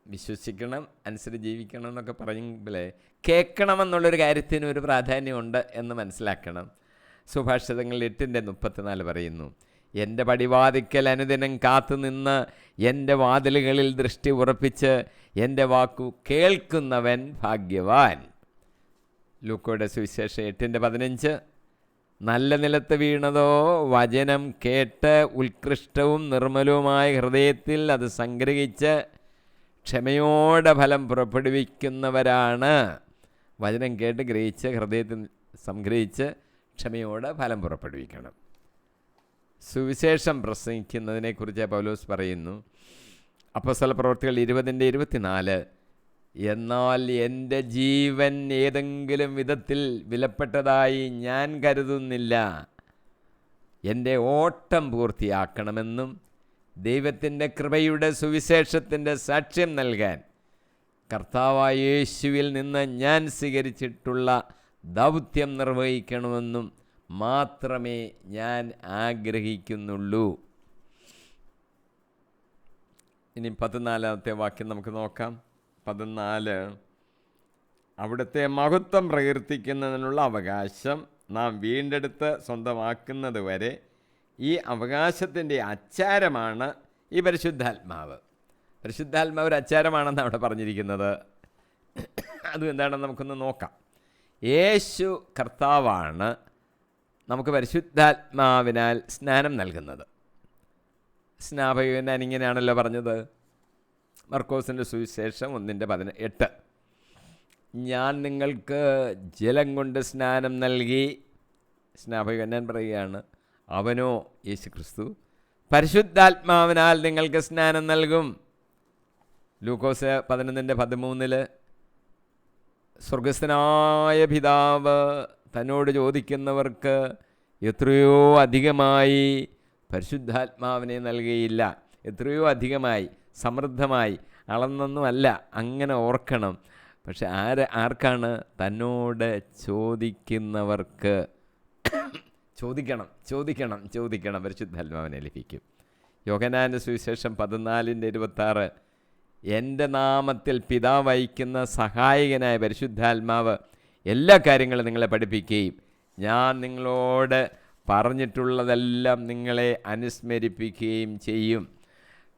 വിശ്വസിക്കണം, അനുസരിച്ച് ജീവിക്കണം എന്നൊക്കെ പറയുമ്പോൾ കേൾക്കണമെന്നുള്ളൊരു കാര്യത്തിന് ഒരു പ്രാധാന്യമുണ്ട് എന്ന് മനസ്സിലാക്കണം. സുഭാഷിതങ്ങൾ 8:34 പറയുന്നു, എൻ്റെ പടിവാതിക്കൽ അനുദിനം കാത്തുനിന്ന് എൻ്റെ വാതിലുകളിൽ ദൃഷ്ടി ഉറപ്പിച്ച് എൻ്റെ വാക്കു കേൾക്കുന്നവൻ ഭാഗ്യവാൻ. ലൂക്കോയുടെ സുവിശേഷം 8:15, നല്ല നിലത്ത് വീണതോ വചനം കേട്ട് ഉത്കൃഷ്ടവും നിർമ്മലവുമായ ഹൃദയത്തിൽ അത് സംഗ്രഹിച്ച് ക്ഷമയോടെ ഫലം പുറപ്പെടുവിക്കുന്നവരാണ്. വചനം കേട്ട് ഗ്രഹിച്ച് ഹൃദയത്തിൽ സംഗ്രഹിച്ച് ക്ഷമയോടെ ഫലം പുറപ്പെടുവിക്കണം. സുവിശേഷം പ്രസംഗിക്കുന്നതിനെക്കുറിച്ച് പൗലോസ് പറയുന്നു, അപ്പോസ്തലപ്രവൃത്തികൾ 20:24, എന്നാൽ എൻ്റെ ജീവൻ ഏതെങ്കിലും വിധത്തിൽ വിലപ്പെട്ടതായി ഞാൻ കരുതുന്നില്ല. എൻ്റെ ഓട്ടം പൂർത്തിയാക്കണമെന്നും ദൈവത്തിൻ്റെ കൃപയുടെ സുവിശേഷത്തിൻ്റെ സാക്ഷ്യം നൽകാൻ കർത്താവായ യേശുവിൽ നിന്ന് ഞാൻ സ്വീകരിച്ചിട്ടുള്ള ദൗത്യം നിർവഹിക്കണമെന്നും മാത്രമേ ഞാൻ ആഗ്രഹിക്കുന്നുള്ളൂ. ഇനി 14-ാമത്തെ വാക്യം നമുക്ക് നോക്കാം. 14, അവിടുത്തെ മഹത്വം പ്രകീർത്തിക്കുന്നതിനുള്ള അവകാശം നാം വീണ്ടെടുത്ത് സ്വന്തമാക്കുന്നത് വരെ ഈ അവകാശത്തിൻ്റെ അച്ചാരമാണ് ഈ പരിശുദ്ധാത്മാവ്. പരിശുദ്ധാത്മാവ് ഒരു അച്ചാരമാണെന്ന് അവിടെ പറഞ്ഞിരിക്കുന്നത്. അതും എന്താണെന്ന് നമുക്കൊന്ന് നോക്കാം. യേശു കർത്താവാണ് നമുക്ക് പരിശുദ്ധാത്മാവിനാൽ സ്നാനം നൽകുന്നത്. സ്നാപകൻ ഇങ്ങനെയാണല്ലോ പറഞ്ഞത്, മർക്കോസിൻ്റെ സുവിശേഷം 1:18, ഞാൻ നിങ്ങൾക്ക് ജലം കൊണ്ട് സ്നാനം നൽകി. സ്നാപകൻ പറയുകയാണ്, അവനോ യേശു ക്രിസ്തു പരിശുദ്ധാത്മാവിനാൽ നിങ്ങൾക്ക് സ്നാനം നൽകും. ലൂക്കോസ് 11:13, സ്വർഗസ്ഥനായ പിതാവ് തന്നോട് ചോദിക്കുന്നവർക്ക് എത്രയോ അധികമായി പരിശുദ്ധാത്മാവിനെ നൽകിയില്ല. എത്രയോ അധികമായി, സമൃദ്ധമായി, അളന്നൊന്നുമല്ല, അങ്ങനെ ഓർക്കണം. പക്ഷെ ആർക്കാണ്? തന്നോട് ചോദിക്കുന്നവർക്ക്. ചോദിക്കണം പരിശുദ്ധാത്മാവിനെ ലഭിക്കും. യോഹന്നാന്റെ സുവിശേഷം 14:26, എൻ്റെ നാമത്തിൽ പിതാവ് അയക്കുന്ന സഹായകനായ പരിശുദ്ധാത്മാവ് എല്ലാ കാര്യങ്ങളും നിങ്ങളെ പഠിപ്പിക്കുകയും ഞാൻ നിങ്ങളോട് പറഞ്ഞിട്ടുള്ളതെല്ലാം നിങ്ങളെ അനുസ്മരിപ്പിക്കുകയും ചെയ്യും.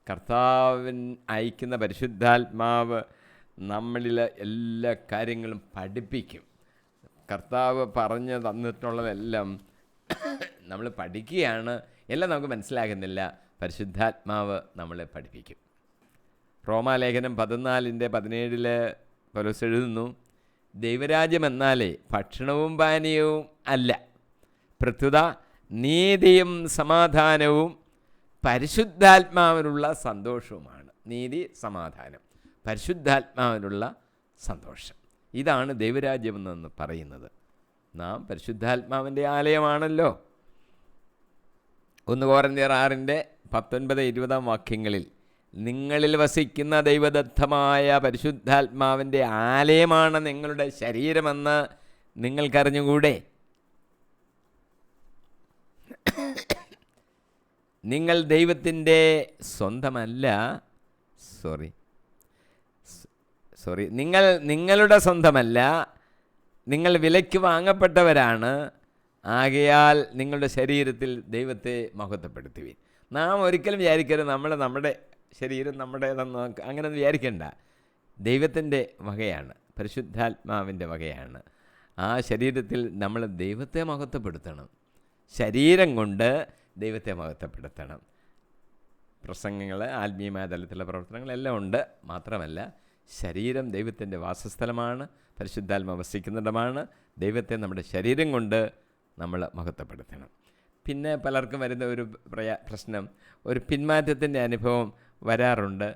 കർത്താവിൻ അയക്കുന്ന പരിശുദ്ധാത്മാവ് നമ്മളിൽ എല്ലാ കാര്യങ്ങളും പഠിപ്പിക്കും. കർത്താവ് പറഞ്ഞു തന്നിട്ടുള്ളതെല്ലാം നമ്മൾ പഠിക്കുകയാണ്. എല്ലാം നമുക്ക് മനസ്സിലാകുന്നില്ല. പരിശുദ്ധാത്മാവ് നമ്മളെ പഠിപ്പിക്കും. റോമാലേഖനം 14:17 പൗലോസ് എഴുതുന്നു, ദൈവരാജ്യം എന്നാലേ ഭക്ഷണവും പാനീയവും അല്ല, പ്രത്യുത നീതിയും സമാധാനവും പരിശുദ്ധാത്മാവിനുള്ള സന്തോഷവുമാണ്. നീതി, സമാധാനം, പരിശുദ്ധാത്മാവിനുള്ള സന്തോഷം, ഇതാണ് ദൈവരാജ്യമെന്ന് പറയുന്നത്. നാം പരിശുദ്ധാത്മാവിൻ്റെ ആലയമാണല്ലോ. 1 കൊരിന്ത്യർ 6:19-20 വാക്യങ്ങളിൽ നിങ്ങളിൽ വസിക്കുന്ന ദൈവദത്തമായ പരിശുദ്ധാത്മാവിൻ്റെ ആലയമാണ് നിങ്ങളുടെ ശരീരമെന്ന് നിങ്ങൾക്കറിഞ്ഞുകൂടെ? നിങ്ങൾ ദൈവത്തിൻ്റെ സ്വന്തമല്ല, നിങ്ങളുടെ സ്വന്തമല്ല, നിങ്ങൾ വിലയ്ക്ക് വാങ്ങപ്പെട്ടവരാണ്. ആകയാൽ നിങ്ങളുടെ ശരീരത്തിൽ ദൈവത്തെ മഹത്വപ്പെടുത്തുവിൻ. നാം ഒരിക്കലും വിചാരിക്കരുത് നമ്മുടെ ശരീരം നമ്മുടേതെന്ന്, അങ്ങനെയൊന്നും വിചാരിക്കണ്ട. ദൈവത്തിൻ്റെ വകയാണ്, പരിശുദ്ധാത്മാവിൻ്റെ വകയാണ്. ആ ശരീരത്തിൽ നമ്മൾ ദൈവത്തെ മഹത്വപ്പെടുത്തണം. ശരീരം കൊണ്ട് ദൈവത്തെ മഹത്വപ്പെടുത്തണം. പ്രസംഗങ്ങൾ, ആത്മീയമായ തലത്തിലുള്ള പ്രവർത്തനങ്ങളെല്ലാം ഉണ്ട്. മാത്രമല്ല, ശരീരം ദൈവത്തിൻ്റെ വാസസ്ഥലമാണ്, പരിശുദ്ധാത്മാവ് വസിക്കുന്നിടമാണ്. ദൈവത്തെ നമ്മുടെ ശരീരം കൊണ്ട് നമ്മൾ മഹത്വപ്പെടുത്തണം. പിന്നെ പലർക്കും വരുന്ന ഒരു പ്രശ്നം, ഒരു പിന്മാറ്റത്തിൻ്റെ അനുഭവം വരാറുണ്ട്.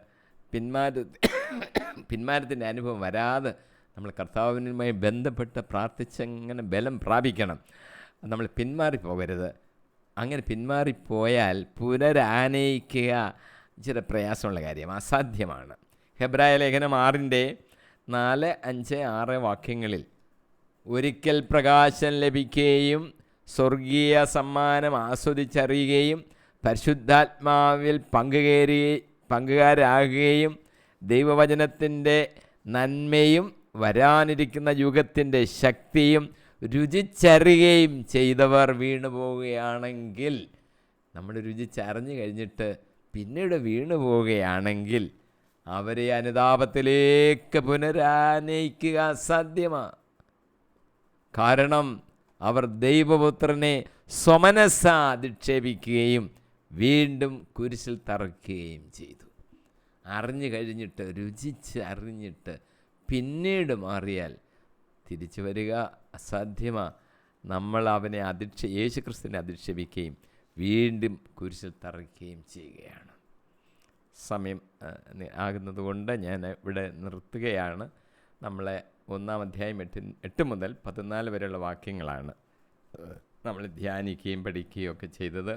പിന്മാറ്റത്തിൻ്റെ അനുഭവം വരാതെ നമ്മൾ കർത്താവിനുമായി ബന്ധപ്പെട്ട് പ്രാർത്ഥിച്ചങ്ങനെ ബലം പ്രാപിക്കണം. നമ്മൾ പിന്മാറിപ്പോകരുത്. അങ്ങനെ പിന്മാറിപ്പോയാൽ പുനരാനയിക്കുക ഇച്ചിരി പ്രയാസമുള്ള കാര്യം, അസാധ്യമാണ്. ഹെബ്രായ ലേഖനം 6:4, 5, 6 വാക്യങ്ങളിൽ ഒരിക്കൽ പ്രകാശം ലഭിക്കുകയും സ്വർഗീയ സമ്മാനം ആസ്വദിച്ചറിയുകയും പരിശുദ്ധാത്മാവിൽ പങ്കുകാരാകുകയും ദൈവവചനത്തിൻ്റെ നന്മയും വരാനിരിക്കുന്ന യുഗത്തിൻ്റെ ശക്തിയും രുചിച്ചറിയുകയും ചെയ്തവർ വീണുപോവുകയാണെങ്കിൽ, നമ്മൾ രുചിച്ചറിഞ്ഞു കഴിഞ്ഞിട്ട് പിന്നീട് വീണുപോവുകയാണെങ്കിൽ അവരെ അനുതാപത്തിലേക്ക് പുനരാനയിക്കുക അസാധ്യമാണ്. കാരണം അവർ ദൈവപുത്രനെ സ്വമനസ്സ അധിക്ഷേപിക്കുകയും വീണ്ടും കുരിശിൽ തറയ്ക്കുകയും ചെയ്തു. അറിഞ്ഞു കഴിഞ്ഞിട്ട്, രുചിച്ച് അറിഞ്ഞിട്ട് പിന്നീട് മാറിയാൽ തിരിച്ചു വരിക അസാധ്യമാണ്. നമ്മൾ അവനെ യേശുക്രിസ്തുവിനെ അധിക്ഷേപിക്കുകയും വീണ്ടും കുരിശിൽ തറയ്ക്കുകയും ചെയ്യുകയാണ്. സമയം ആകുന്നതുകൊണ്ട് ഞാൻ ഇവിടെ നിർത്തുകയാണ്. നമ്മളെ 1-ാം അധ്യായം 8 മുതൽ 14 വരെയുള്ള വാക്യങ്ങളാണ് നമ്മൾ ധ്യാനിക്കുകയും പഠിക്കുകയും ഒക്കെ ചെയ്തത്.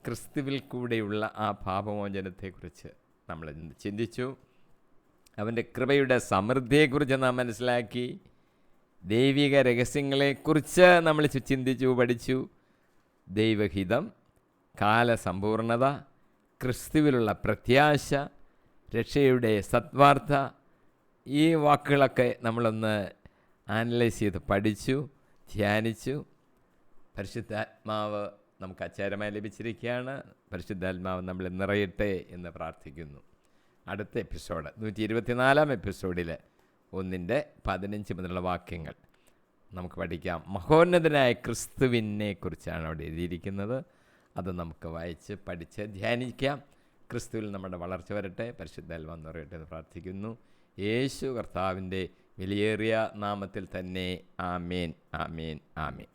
ക്രിസ്തുവിൽ കൂടെയുള്ള ആ പാപമോചനത്തെക്കുറിച്ച് നമ്മൾ ചിന്തിച്ചു. അവൻ്റെ കൃപയുടെ സമൃദ്ധിയെക്കുറിച്ച് നാം മനസ്സിലാക്കി. ദൈവിക രഹസ്യങ്ങളെക്കുറിച്ച് നമ്മൾ ചിന്തിച്ചു, പഠിച്ചു. ദൈവഹിതം, കാലസമ്പൂർണത, ക്രിസ്തുവിലുള്ള പ്രത്യാശ, രക്ഷയുടെ സത്വാർത്ത, ഈ വാക്കുകളൊക്കെ നമ്മളൊന്ന് അനലൈസ് ചെയ്ത് പഠിച്ചു, ധ്യാനിച്ചു. പരിശുദ്ധാത്മാവ് നമുക്ക് അച്ചാരമായി ലഭിച്ചിരിക്കുകയാണ്. പരിശുദ്ധാത്മാവ് നമ്മളെ നിറയട്ടെ എന്ന് പ്രാർത്ഥിക്കുന്നു. അടുത്ത എപ്പിസോഡ് 124-ാം എപ്പിസോഡിൽ 1:15 മുതലുള്ള വാക്യങ്ങൾ നമുക്ക് പഠിക്കാം. മഹോന്നതനായ ക്രിസ്തുവിനെ കുറിച്ചാണ് അവിടെ എഴുതിയിരിക്കുന്നത്. അത് നമുക്ക് വായിച്ച് പഠിച്ച് ധ്യാനിക്കാം. ക്രിസ്തുവിൽ നമ്മുടെ വളർച്ച വരട്ടെ, പരിശുദ്ധാത്മാവ് നിറയട്ടെ എന്ന് പ്രാർത്ഥിക്കുന്നു. യേശു കർത്താവിൻ്റെ വിലയേറിയ നാമത്തിൽ തന്നെ. ആമേൻ, ആമേൻ, ആമേൻ.